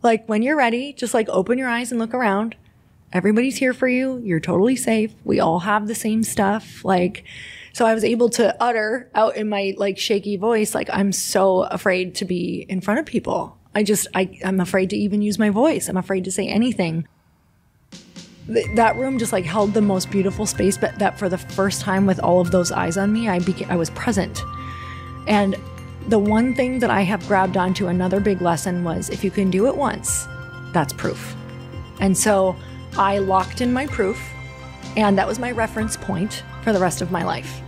Like, when you're ready, just like open your eyes and look around. Everybody's here for you. You're totally safe. We all have the same stuff. Like, so I was able to utter out in my like shaky voice, like, I'm so afraid to be in front of people. I'm afraid to even use my voice. I'm afraid to say anything. That room just like held the most beautiful space, but that for the first time with all of those eyes on me, I was present. And the one thing that I have grabbed onto, another big lesson, was if you can do it once, that's proof. And so I locked in my proof, and that was my reference point for the rest of my life.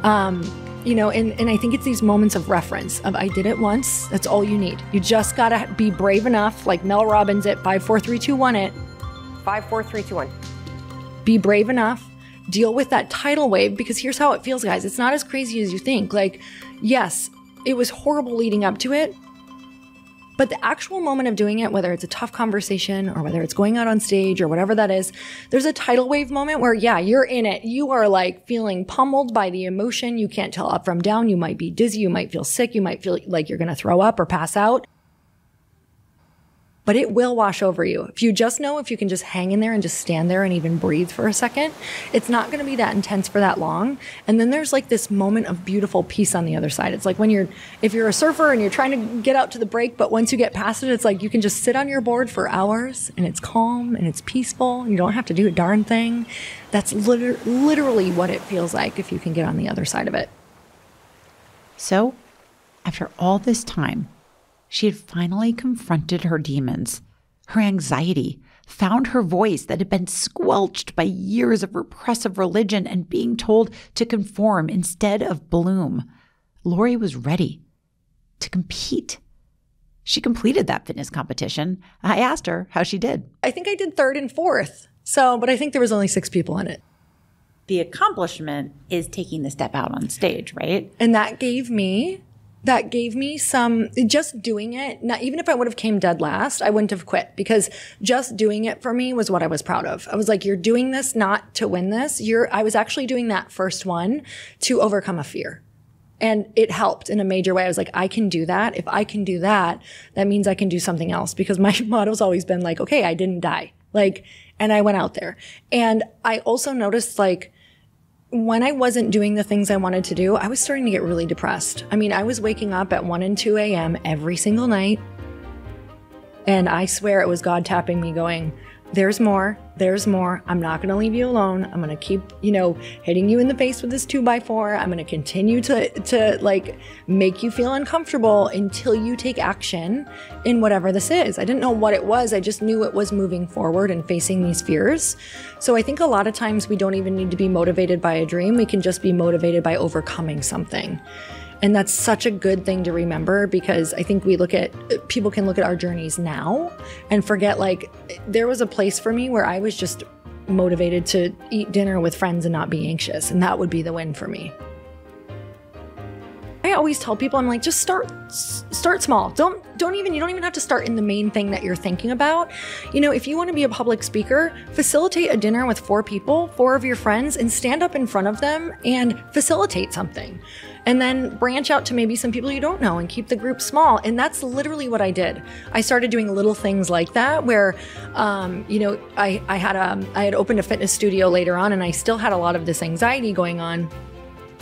And I think it's these moments of reference of I did it once. That's all you need. You just got to be brave enough, like Mel Robbins it, 5, 4, 3, 2, 1 it. 5, 4, 3, 2, 1. Be brave enough, deal with that tidal wave, because here's how it feels, guys. It's not as crazy as you think. Like, yes, it was horrible leading up to it, but the actual moment of doing it, whether it's a tough conversation or whether it's going out on stage or whatever that is, there's a tidal wave moment where, yeah, you're in it. You are like feeling pummeled by the emotion. You can't tell up from down. You might be dizzy. You might feel sick. You might feel like you're going to throw up or pass out. But it will wash over you. If you can just hang in there and just stand there and even breathe for a second, it's not going to be that intense for that long. And then there's like this moment of beautiful peace on the other side. It's like if you're a surfer and you're trying to get out to the break, but once you get past it, it's like you can just sit on your board for hours and it's calm and it's peaceful. You don't have to do a darn thing. That's literally what it feels like if you can get on the other side of it. So, after all this time, she had finally confronted her demons, her anxiety, found her voice that had been squelched by years of repressive religion and being told to conform instead of bloom. Lori was ready to compete. She completed that fitness competition. I asked her how she did. I think I did 3rd and 4th. But I think there was only 6 people in it. The accomplishment is taking the step out on stage, right? And that gave me that gave me just doing it. Not even if I would have came dead last, I wouldn't have quit, because just doing it for me was what I was proud of. I was like, you're doing this not to win this. I was actually doing that first one to overcome a fear. And it helped in a major way. I was like, I can do that. If I can do that, that means I can do something else, because my motto's always been like, okay, I didn't die. And I went out there. And I also noticed, when I wasn't doing the things I wanted to do, I was starting to get really depressed. I mean, I was waking up at 1 and 2 a.m. every single night. And I swear it was God tapping me going, there's more. I'm not going to leave you alone. I'm going to keep, hitting you in the face with this 2x4. I'm going to continue to make you feel uncomfortable until you take action in whatever this is. I didn't know what it was. I just knew it was moving forward and facing these fears. So I think a lot of times we don't even need to be motivated by a dream. We can just be motivated by overcoming something. And that's such a good thing to remember, because I think people can look at our journeys now and forget, there was a place for me where I was just motivated to eat dinner with friends and not be anxious. And that would be the win for me. I always tell people, I'm like, just start small. You don't even have to start in the main thing that you're thinking about. If you want to be a public speaker, facilitate a dinner with 4 people, 4 of your friends, and stand up in front of them and facilitate something. And then branch out to maybe some people you don't know and keep the group small. And that's literally what I did. I started doing little things like that where, I had opened a fitness studio later on, and I still had a lot of this anxiety going on.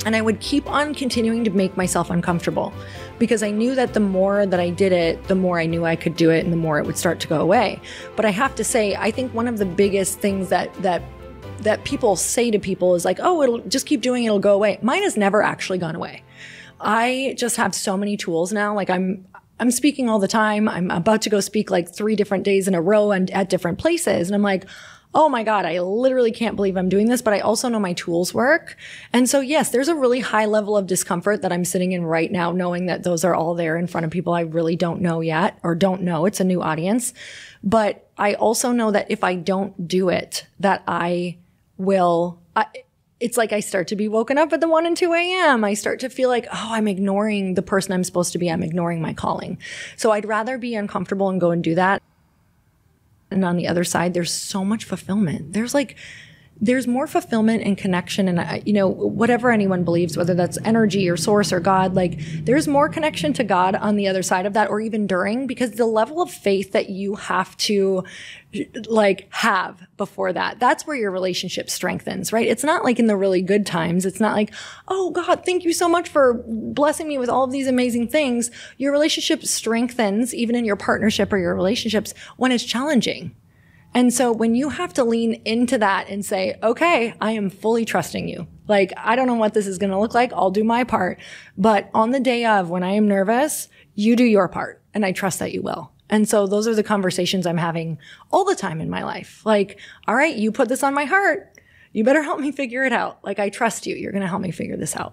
And I would keep on continuing to make myself uncomfortable, because I knew that the more that I did it, the more I knew I could do it, and the more it would start to go away. But I have to say, I think one of the biggest things that people say to people is like, oh, it'll just keep doing it, it'll go away. Mine has never actually gone away. I just have so many tools now. I'm speaking all the time. I'm about to go speak 3 different days in a row and at different places. And I'm like, oh my God, I literally can't believe I'm doing this, but I also know my tools work. And so yes, there's a really high level of discomfort that I'm sitting in right now, knowing that those are all there in front of people I really don't know yet, or don't know. It's a new audience. But I also know that if I don't do it, that it's like I start to be woken up at the 1 and 2 a.m. I start to feel like, oh, I'm ignoring the person I'm supposed to be. I'm ignoring my calling. So I'd rather be uncomfortable and go and do that. And on the other side, there's so much fulfillment. There's more fulfillment and connection, and whatever anyone believes, whether that's energy or source or God, there's more connection to God on the other side of that, or even during, because the level of faith that you have to have before that's where your relationship strengthens, right? It's not in the really good times. It's not oh God, thank you so much for blessing me with all of these amazing things. Your relationship strengthens even in your partnership or your relationships when it's challenging. And so when you have to lean into that and say, okay, I am fully trusting you. I don't know what this is going to look like. I'll do my part. But on the day of, when I am nervous, you do your part. And I trust that you will. And so those are the conversations I'm having all the time in my life. All right, you put this on my heart. You better help me figure it out. I trust you. You're going to help me figure this out.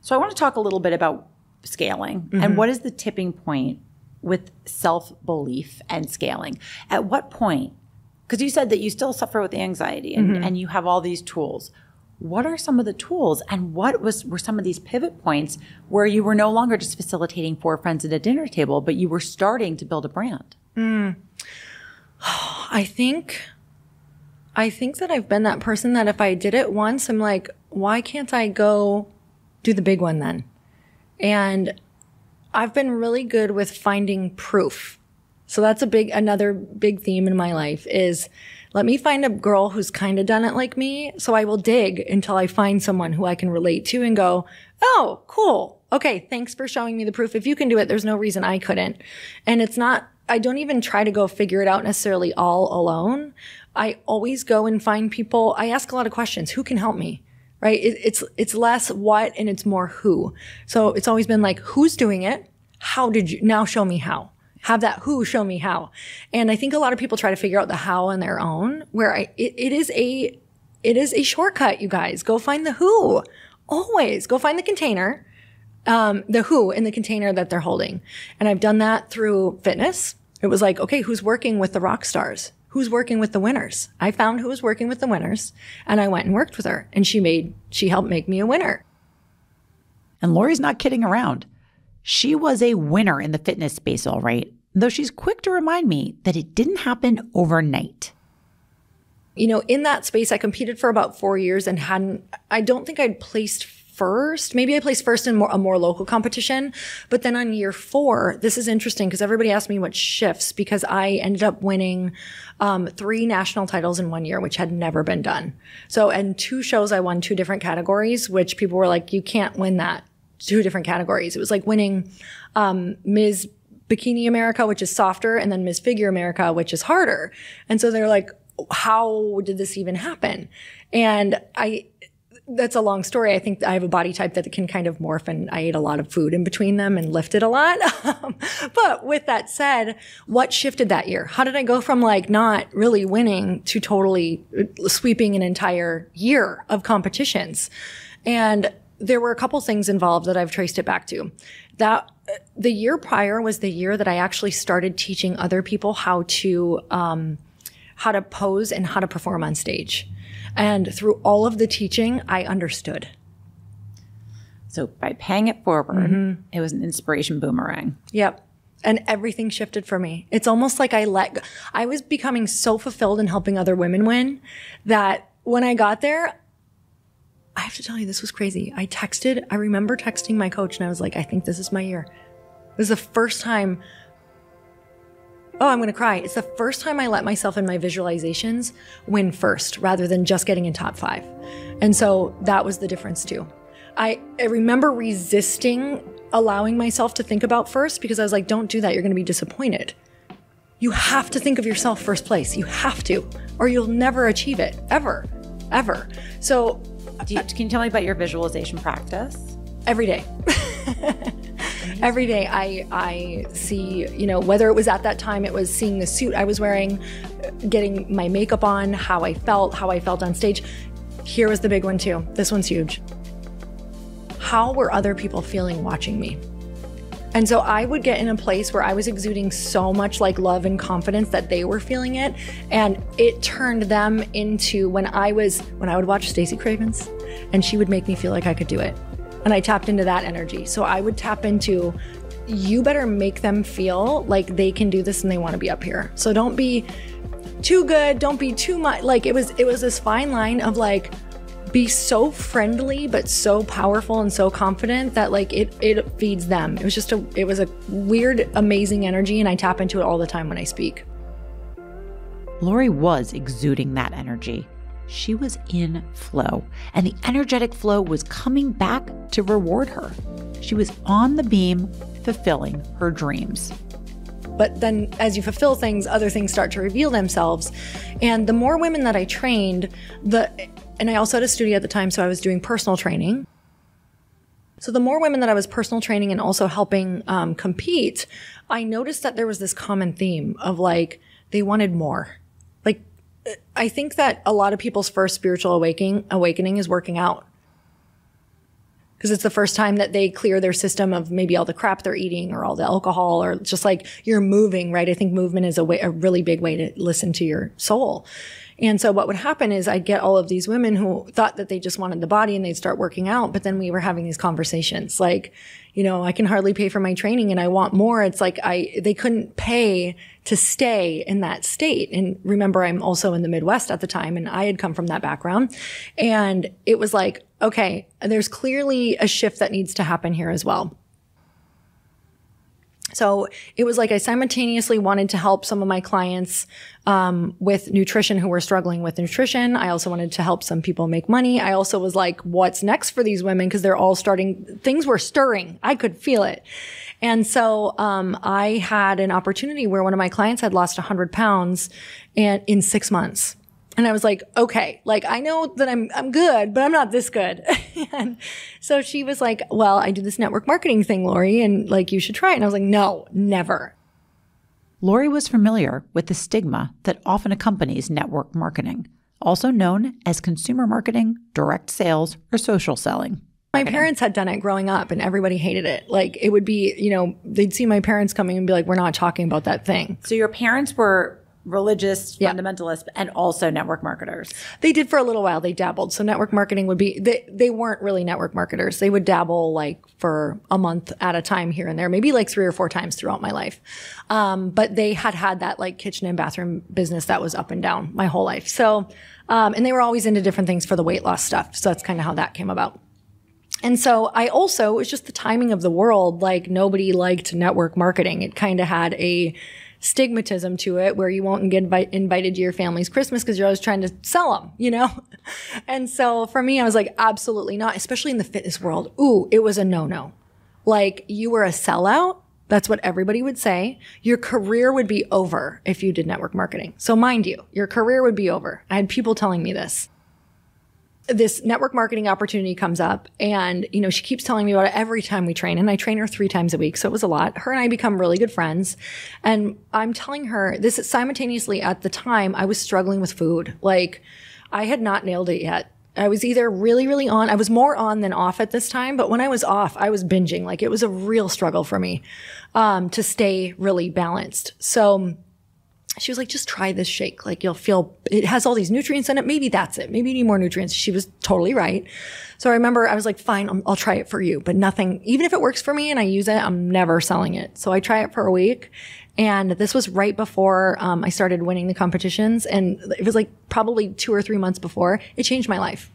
So I want to talk a little bit about scaling and what is the tipping point with self-belief and scaling. At what point, because you said that you still suffer with anxiety and you have all these tools. What are some of the tools, and what were some of these pivot points where you were no longer just facilitating 4 friends at a dinner table, but you were starting to build a brand? I think that I've been that person that if I did it once, I'm like, why can't I go do the big one then? And I've been really good with finding proof. So that's another big theme in my life is, let me find a girl who's kind of done it like me. So I will dig until I find someone who I can relate to and go, oh, cool. Okay. Thanks for showing me the proof. If you can do it, there's no reason I couldn't. And I don't even try to go figure it out necessarily all alone. I always go and find people. I ask a lot of questions. Who can help me? Right? It's less what and it's more who. So it's always been who's doing it? How did you, now show me how. Have that who show me how. And I think a lot of people try to figure out the how on their own, where it is a shortcut, you guys. Go find the who. Always go find the container, the who in the container that they're holding. And I've done that through fitness. It was okay, who's working with the rock stars? Who's working with the winners? I found who was working with the winners, and I went and worked with her, and she helped make me a winner. And Lori's not kidding around. She was a winner in the fitness space, all right, though she's quick to remind me that it didn't happen overnight. You know, in that space, I competed for about 4 years and I don't think I'd placed first. Maybe I placed first in a more local competition. But then on year 4, this is interesting because everybody asked me what shifts, because I ended up winning 3 national titles in 1 year, which had never been done. So, and 2 shows, I won 2 different categories, which people were like, you can't win that. 2 different categories. It was like winning Ms. Bikini America, which is softer, and then Ms. Figure America, which is harder. And so they're like, how did this even happen? And that's a long story. I think I have a body type that can kind of morph, and I ate a lot of food in between them and lifted a lot. But with that said, what shifted that year? How did I go from like not really winning to totally sweeping an entire year of competitions? And there were a couple things involved that I've traced it back to. That the year prior was the year that I actually started teaching other people how to pose and how to perform on stage. And through all of the teaching, I understood. So by paying it forward, it was an inspiration boomerang. Yep. And everything shifted for me. It's almost like I was becoming so fulfilled in helping other women win that when I got there, I have to tell you, this was crazy. I remember texting my coach and I was like, I think this is my year. It was the first time. Oh, I'm going to cry. It's the first time I let myself in my visualizations win first rather than just getting in top 5. And so that was the difference too. I remember resisting allowing myself to think about first because I was like, don't do that. You're going to be disappointed. You have to think of yourself first place. You have to, or you'll never achieve it, ever. So can you tell me about your visualization practice? Every day. Every day I see, whether it was at that time, it was seeing the suit I was wearing, getting my makeup on, how I felt on stage. Here was the big one too. This one's huge. How were other people feeling watching me? And so I would get in a place where I was exuding so much like love and confidence that they were feeling it. And it turned them into when I would watch Stacey Cravens and she would make me feel like I could do it. And I tapped into that energy. So I would tap into, you better make them feel like they can do this and they want to be up here. So don't be too good. Don't be too much. Like it was this fine line of like, be so friendly, but so powerful and so confident that like it feeds them. It was a weird, amazing energy. And I tap into it all the time when I speak. Lori was exuding that energy. She was in flow, and the energetic flow was coming back to reward her. She was on the beam, fulfilling her dreams. But then as you fulfill things, other things start to reveal themselves. And the more women that I trained, and I also had a studio at the time, so I was doing personal training. So the more women that I was personal training and also helping compete, I noticed that there was this common theme of like, they wanted more. Like, I think that a lot of people's first spiritual awakening is working out. Because it's the first time that they clear their system of maybe all the crap they're eating or all the alcohol or just like you're moving, right? I think movement is a really big way to listen to your soul. And so what would happen is I'd get all of these women who thought that they just wanted the body and they'd start working out. But then we were having these conversations like, I can hardly pay for my training and I want more. It's like they couldn't pay to stay in that state. And remember, I'm also in the Midwest at the time and I had come from that background. And it was like, okay, there's clearly a shift that needs to happen here as well. So it was like I simultaneously wanted to help some of my clients with nutrition who were struggling with nutrition. I also wanted to help some people make money. I also was like, what's next for these women? Because they're all things were stirring. I could feel it. And so I had an opportunity where one of my clients had lost 100 pounds in 6 months. And I was like, okay, like I know that I'm good, but I'm not this good. And so she was like, well, I do this network marketing thing, Lori, and like you should try it. And I was like, no, never. Lori was familiar with the stigma that often accompanies network marketing, also known as consumer marketing, direct sales, or social selling. My parents had done it growing up and everybody hated it. Like it would be, they'd see my parents coming and be like, we're not talking about that thing. So your parents were religious fundamentalists and also network marketers. They did for a little while. They dabbled. So network marketing would be, they weren't really network marketers. They would dabble like for a month at a time here and there, maybe like 3 or 4 times throughout my life. But they had that like kitchen and bathroom business that was up and down my whole life. So, and they were always into different things for the weight loss stuff. So that's kind of how that came about. And so I also, it was just the timing of the world. Like nobody liked network marketing. It kind of had a stigmatism to it where you won't get invited to your family's Christmas because you're always trying to sell them, you know? And so for me, I was like, absolutely not, especially in the fitness world. Ooh, it was a no-no. Like you were a sellout. That's what everybody would say. Your career would be over if you did network marketing. So mind you, your career would be over. I had people telling me this. This network marketing opportunity comes up and, you know, she keeps telling me about it every time we train, and I train her 3 times a week. So it was a lot. Her and I become really good friends. And I'm telling her this simultaneously at the time I was struggling with food. Like I had not nailed it yet. I was either really, really on. I was more on than off at this time. But when I was off, I was binging. Like it was a real struggle for me, to stay really balanced. So she was like, just try this shake. Like you'll feel, it has all these nutrients in it. Maybe that's it. Maybe you need more nutrients. She was totally right. So I remember I was like, fine, I'll try it for you, but nothing, even if it works for me and I use it, I'm never selling it. So I try it for a week. And this was right before I started winning the competitions. And it was like probably 2 or 3 months before. It changed my life.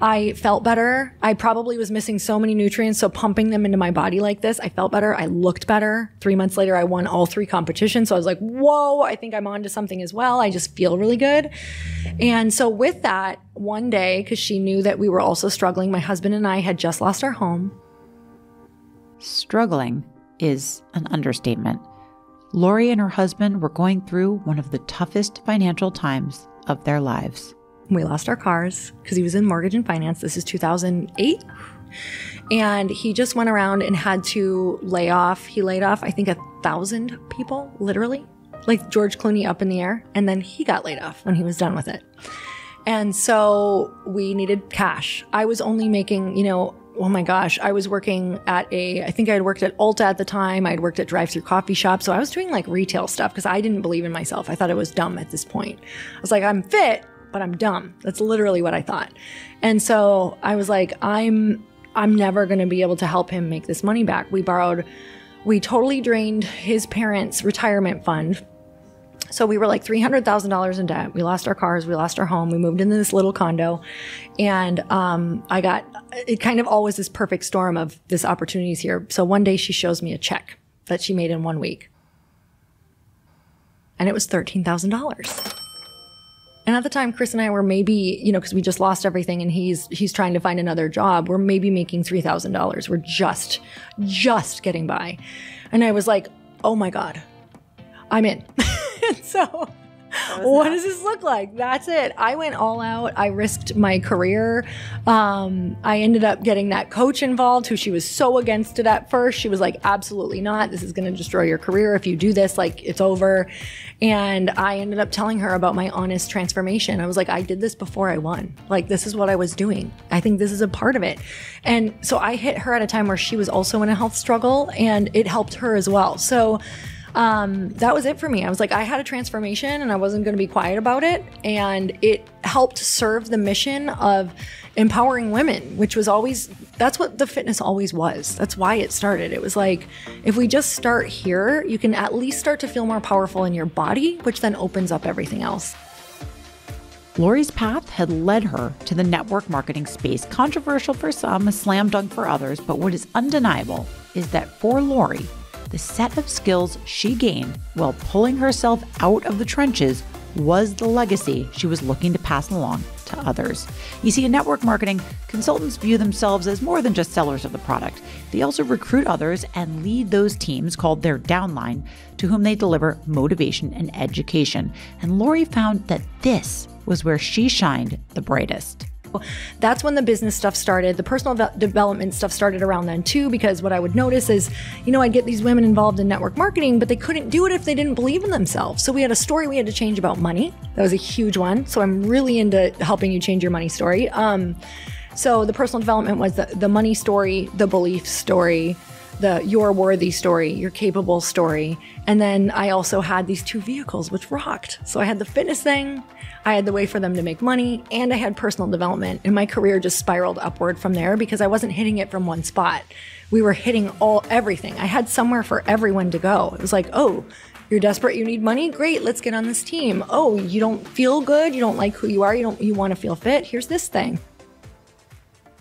I felt better. I probably was missing so many nutrients. So pumping them into my body like this, I felt better. I looked better. 3 months later, I won all 3 competitions. So I was like, whoa, I think I'm onto something as well. I just feel really good. And so with that, one day, because she knew that we were also struggling, my husband and I had just lost our home. Struggling is an understatement. Lori and her husband were going through one of the toughest financial times of their lives. We lost our cars because he was in mortgage and finance. This is 2008. And he just went around and had to lay off. He laid off, I think, 1,000 people, literally, like George Clooney up in the air. And then he got laid off when he was done with it. And so we needed cash. I was only making, you know, oh my gosh, I was working at I think I had worked at Ulta at the time. I had worked at drive-through coffee shops. So I was doing like retail stuff because I didn't believe in myself. I thought I was dumb at this point. I was like, I'm fit, but I'm dumb. That's literally what I thought. And so I was like, I'm never going to be able to help him make this money back. We totally drained his parents' retirement fund. So we were like $300,000 in debt. We lost our cars. We lost our home. We moved into this little condo. And it kind of always this perfect storm of this opportunities here. So one day she shows me a check that she made in 1 week. And it was $13,000. And at the time, Chris and I were maybe, you know, because we just lost everything and he's trying to find another job. We're maybe making $3,000. We're just getting by. And I was like, oh my God, I'm in. And so what does this look like? That's it. I went all out. I risked my career. I ended up getting that coach involved who she was so against it at first. She was like, absolutely not. This is going to destroy your career. If you do this, like it's over. And I ended up telling her about my honest transformation. I was like, I did this before I won. Like, this is what I was doing. I think this is a part of it. And so I hit her at a time where she was also in a health struggle and it helped her as well. So that was it for me. I was like, I had a transformation and I wasn't going to be quiet about it. And it helped serve the mission of empowering women, which was always, that's what the fitness always was. That's why it started. It was like, if we just start here, you can at least start to feel more powerful in your body, which then opens up everything else. Lori's path had led her to the network marketing space, controversial for some, a slam dunk for others. But what is undeniable is that for Lori, the set of skills she gained while pulling herself out of the trenches was the legacy she was looking to pass along to others. You see, in network marketing, consultants view themselves as more than just sellers of the product. They also recruit others and lead those teams called their downline to whom they deliver motivation and education. And Lori found that this was where she shined the brightest. That's when the business stuff started. The personal development stuff started around then too, because what I would notice is, you know, I'd get these women involved in network marketing, but they couldn't do it if they didn't believe in themselves. So we had a story we had to change about money. That was a huge one. So I'm really into helping you change your money story. So the personal development was the money story, the belief story, the you're worthy story, you're capable story. And then I also had these 2 vehicles, which rocked. So I had the fitness thing, I had the way for them to make money, and I had personal development. And my career just spiraled upward from there because I wasn't hitting it from one spot. We were hitting everything. I had somewhere for everyone to go. It was like, oh, you're desperate, you need money? Great, let's get on this team. Oh, you don't feel good, you don't like who you are, you want to feel fit? Here's this thing.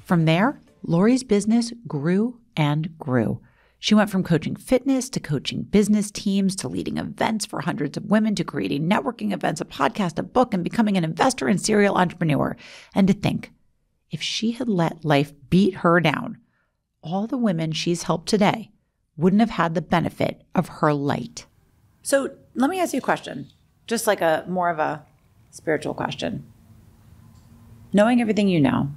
From there, Lori's business grew and grew. She went from coaching fitness to coaching business teams to leading events for hundreds of women to creating networking events, a podcast, a book, and becoming an investor and serial entrepreneur. And to think, if she had let life beat her down, all the women she's helped today wouldn't have had the benefit of her light. So let me ask you a question, just like a more of a spiritual question. Knowing everything you know,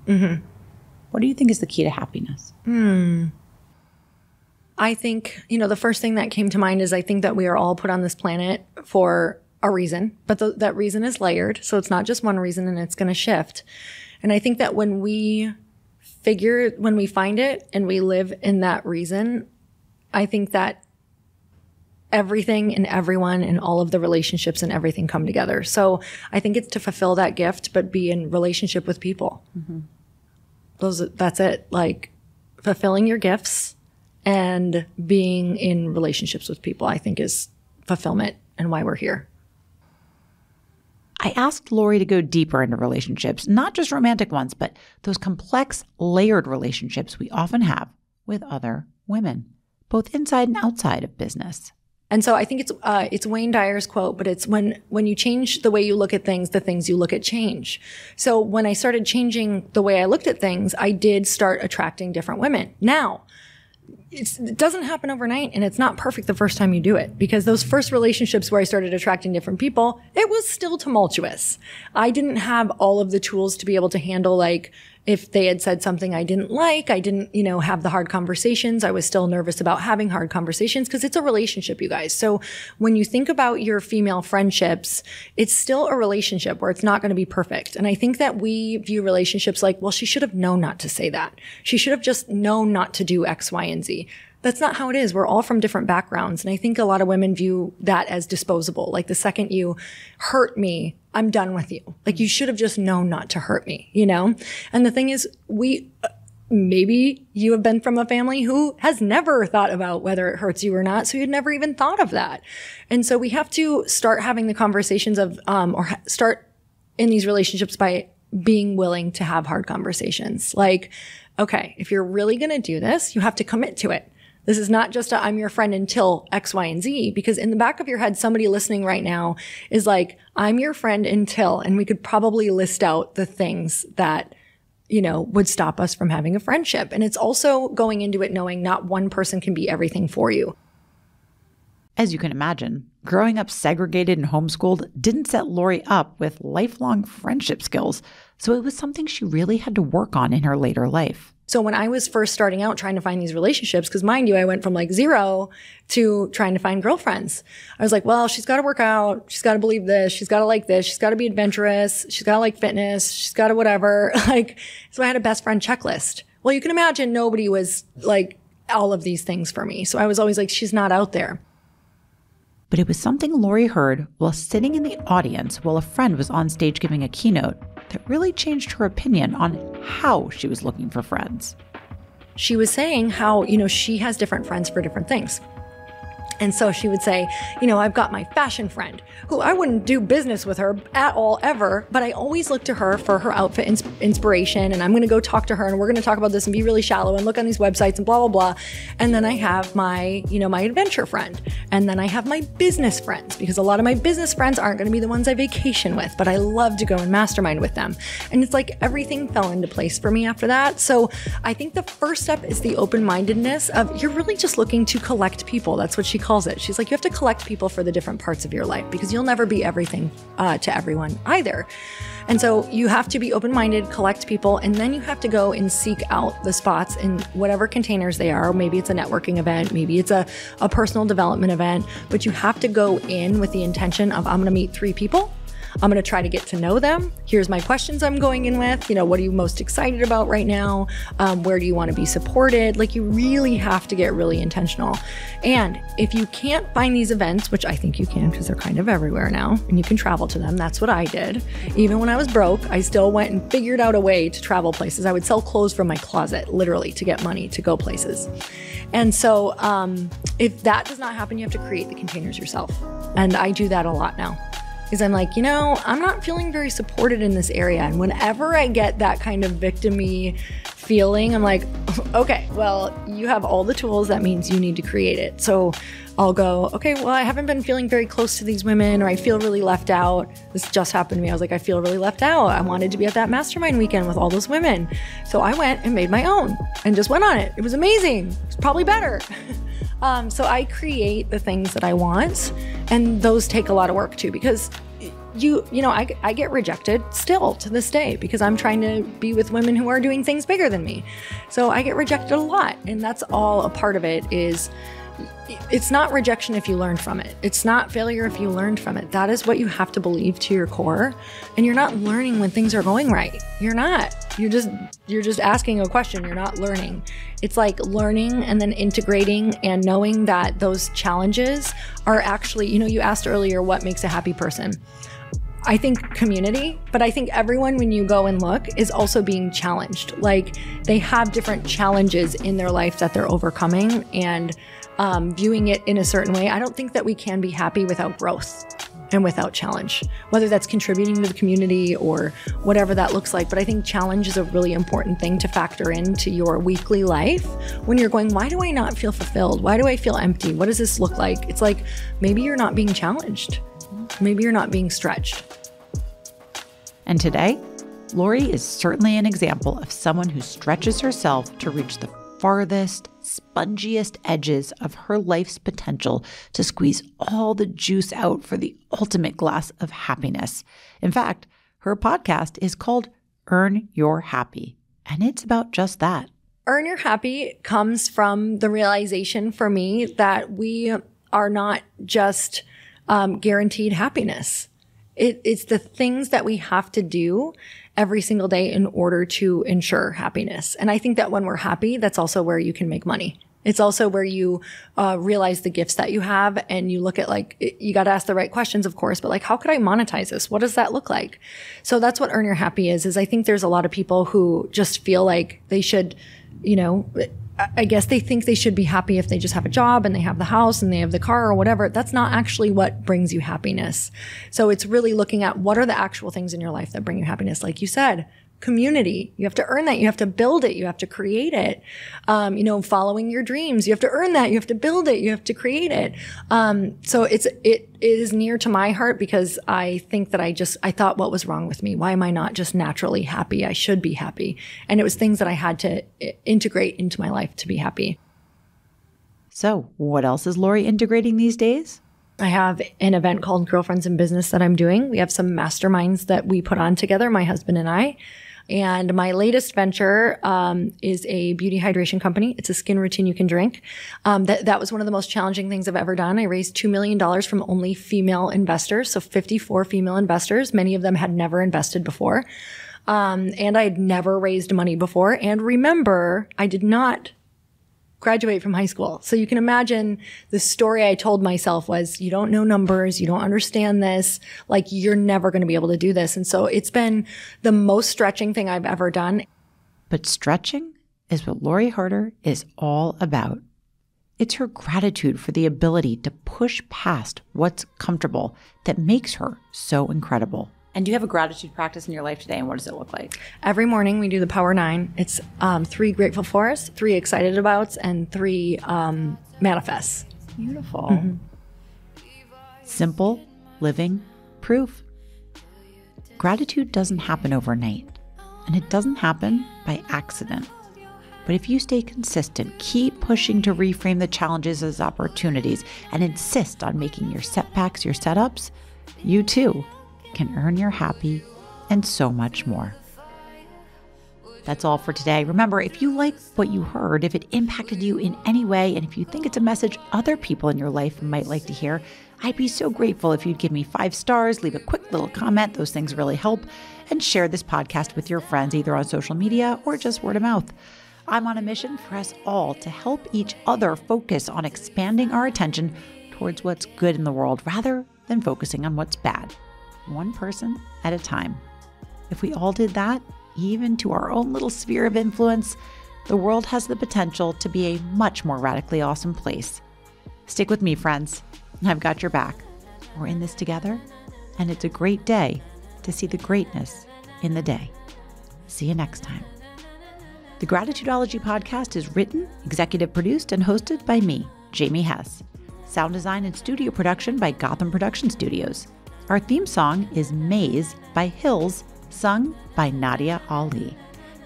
what do you think is the key to happiness? I think, the first thing that came to mind is I think that we are all put on this planet for a reason, but that reason is layered. So it's not just one reason and it's going to shift. And I think that when we find it and we live in that reason, I think that everything and everyone and all of the relationships and everything come together. So I think it's to fulfill that gift, but be in relationship with people. That's it. Like fulfilling your gifts and being in relationships with people, I think is fulfillment and why we're here. I asked Lori to go deeper into relationships, not just romantic ones, but those complex, layered relationships we often have with other women, both inside and outside of business. And so I think it's Wayne Dyer's quote, but it's when you change the way you look at things, the things you look at change. So when I started changing the way I looked at things, I did start attracting different women. Now, it doesn't happen overnight, and it's not perfect the first time you do it, because those first relationships where I started attracting different people, it was still tumultuous. I didn't have all of the tools to be able to handle, like, if they had said something I didn't like, I didn't, have the hard conversations. I was still nervous about having hard conversations because it's a relationship, you guys. So when you think about your female friendships, it's still a relationship where it's not going to be perfect. And I think that we view relationships like, well, she should have known not to say that. She should have just known not to do X, Y, and Z. That's not how it is. We're all from different backgrounds. And I think a lot of women view that as disposable. Like the second you hurt me, I'm done with you. Like you should have just known not to hurt me, And the thing is, maybe you have been from a family who has never thought about whether it hurts you or not. So you'd never even thought of that. And so we have to start having the conversations of, start in these relationships by being willing to have hard conversations. Like, okay, if you're really going to do this, you have to commit to it. This is not just I'm your friend until X, Y, and Z, because in the back of your head, somebody listening right now is like, I'm your friend until, and we could probably list out the things that, would stop us from having a friendship. And it's also going into it knowing not one person can be everything for you. As you can imagine, growing up segregated and homeschooled didn't set Lori up with lifelong friendship skills, so it was something she really had to work on in her later life. So when I was first starting out trying to find these relationships, because mind you, I went from like 0 to trying to find girlfriends. I was like, well, she's got to work out. She's got to believe this. She's got to like this. She's got to be adventurous. She's got to like fitness. She's got to whatever. So I had a best friend checklist. Well, you can imagine nobody was like all of these things for me. So I was always like, she's not out there. But it was something Lori heard while sitting in the audience while a friend was on stage giving a keynote that really changed her opinion on how she was looking for friends. She was saying how, she has different friends for different things. And so she would say, I've got my fashion friend who I wouldn't do business with her at all ever, but I always look to her for her outfit inspiration. And I'm going to go talk to her and we're going to talk about this and be really shallow and look on these websites and blah, blah, blah. And then I have my, my adventure friend. And then I have my business friends, because a lot of my business friends aren't going to be the ones I vacation with, but I love to go and mastermind with them. And it's like everything fell into place for me after that. So I think the first step is the open-mindedness of you're really just looking to collect people. That's what she calls it. She's like, you have to collect people for the different parts of your life because you'll never be everything to everyone either. And so you have to be open-minded, collect people, and then you have to go and seek out the spots in whatever containers they are. Maybe it's a networking event, maybe it's a personal development event, but you have to go in with the intention of I'm going to meet 3 people. I'm going to try to get to know them. Here's my questions I'm going in with. What are you most excited about right now? Where do you want to be supported? Like, you really have to get really intentional. And if you can't find these events, which I think you can because they're kind of everywhere now and you can travel to them, that's what I did. Even when I was broke, I still went and figured out a way to travel places. I would sell clothes from my closet, literally, to get money to go places. And so if that does not happen, you have to create the containers yourself. And I do that a lot now. Because I'm like, I'm not feeling very supported in this area. And whenever I get that kind of victim-y feeling, I'm like, okay, well, you have all the tools. That means you need to create it. So I'll go, okay, well, I haven't been feeling very close to these women, or I feel really left out. This just happened to me. I was like, I feel really left out. I wanted to be at that mastermind weekend with all those women. So I went and made my own and just went on it. It was amazing. It's probably better. So I create the things that I want, and those take a lot of work too, because I get rejected still to this day because I'm trying to be with women who are doing things bigger than me. So I get rejected a lot, and that's all a part of it. It's not rejection if you learned from it. It's not failure if you learned from it. That is what you have to believe to your core. And you're not learning when things are going right. You're not. You're just asking a question. You're not learning. It's like learning and then integrating and knowing that those challenges are actually, you asked earlier what makes a happy person. I think community, but I think everyone, when you go and look, is also being challenged. Like, they have different challenges in their life that they're overcoming and viewing it in a certain way. I don't think that we can be happy without growth and without challenge, whether that's contributing to the community or whatever that looks like. But I think challenge is a really important thing to factor into your weekly life when you're going, why do I not feel fulfilled? Why do I feel empty? What does this look like? It's like, maybe you're not being challenged. Maybe you're not being stretched. And today, Lori is certainly an example of someone who stretches herself to reach the farthest, spongiest edges of her life's potential to squeeze all the juice out for the ultimate glass of happiness. In fact, her podcast is called Earn Your Happy, and it's about just that. Earn Your Happy comes from the realization for me that we are not just guaranteed happiness. It's the things that we have to do every single day in order to ensure happiness. And I think that when we're happy, that's also where you can make money. It's also where you realize the gifts that you have, and you look at, like, you got to ask the right questions, of course, but like, how could I monetize this? What does that look like? So that's what Earn Your Happy is I think there's a lot of people who just feel like they should, I guess they think they should be happy if they just have a job and they have the house and they have the car or whatever. That's not actually what brings you happiness. So it's really looking at what are the actual things in your life that bring you happiness. Like you said, community. You have to earn that. You have to build it. You have to create it. Following your dreams. You have to earn that. You have to build it. You have to create it. So it is near to my heart because I think that I thought, what was wrong with me? Why am I not just naturally happy? I should be happy. And it was things that I had to integrate into my life to be happy. So what else is Lori integrating these days? I have an event called Girlfriends in Business that I'm doing. We have some masterminds that we put on together, my husband and I. And my latest venture is a beauty hydration company. It's a skin routine you can drink. That was one of the most challenging things I've ever done. I raised $2 million from only female investors, so 54 female investors. Many of them had never invested before. And I had never raised money before. And remember, I did not graduate from high school. So you can imagine the story I told myself was, you don't know numbers, you don't understand this, like you're never going to be able to do this. And so it's been the most stretching thing I've ever done. But stretching is what Lori Harder is all about. It's her gratitude for the ability to push past what's comfortable that makes her so incredible. And do you have a gratitude practice in your life today, and what does it look like? Every morning we do the Power 9. It's 3 grateful fors, 3 excited abouts, and 3 manifests. Beautiful. Mm-hmm. Simple, living proof. Gratitude doesn't happen overnight, and it doesn't happen by accident. But if you stay consistent, keep pushing to reframe the challenges as opportunities, and insist on making your setbacks your setups, you too can earn your happy and so much more. That's all for today. Remember, if you like what you heard, if it impacted you in any way, and if you think it's a message other people in your life might like to hear, I'd be so grateful if you'd give me 5 stars, leave a quick little comment. Those things really help. And share this podcast with your friends, either on social media or just word of mouth. I'm on a mission for us all to help each other focus on expanding our attention towards what's good in the world rather than focusing on what's bad, one person at a time. If we all did that, even to our own little sphere of influence, the world has the potential to be a much more radically awesome place. Stick with me, friends. I've got your back. We're in this together, and it's a great day to see the greatness in the day. See you next time. The Gratitudeology podcast is written, executive produced, and hosted by me, Jamie Hess. Sound design and studio production by Gotham Production Studios. Our theme song is Maze by Hills, sung by Nadia Ali.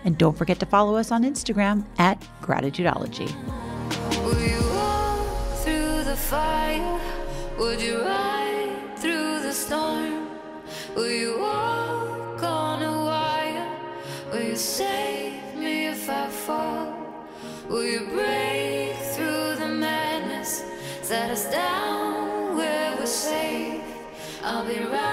And don't forget to follow us on Instagram at Gratitudeology. Will you walk through the fire? Would you ride through the storm? Will you walk on a wire? Will you save me if I fall? Will you break through the madness? Set us down where we're safe. I'll be right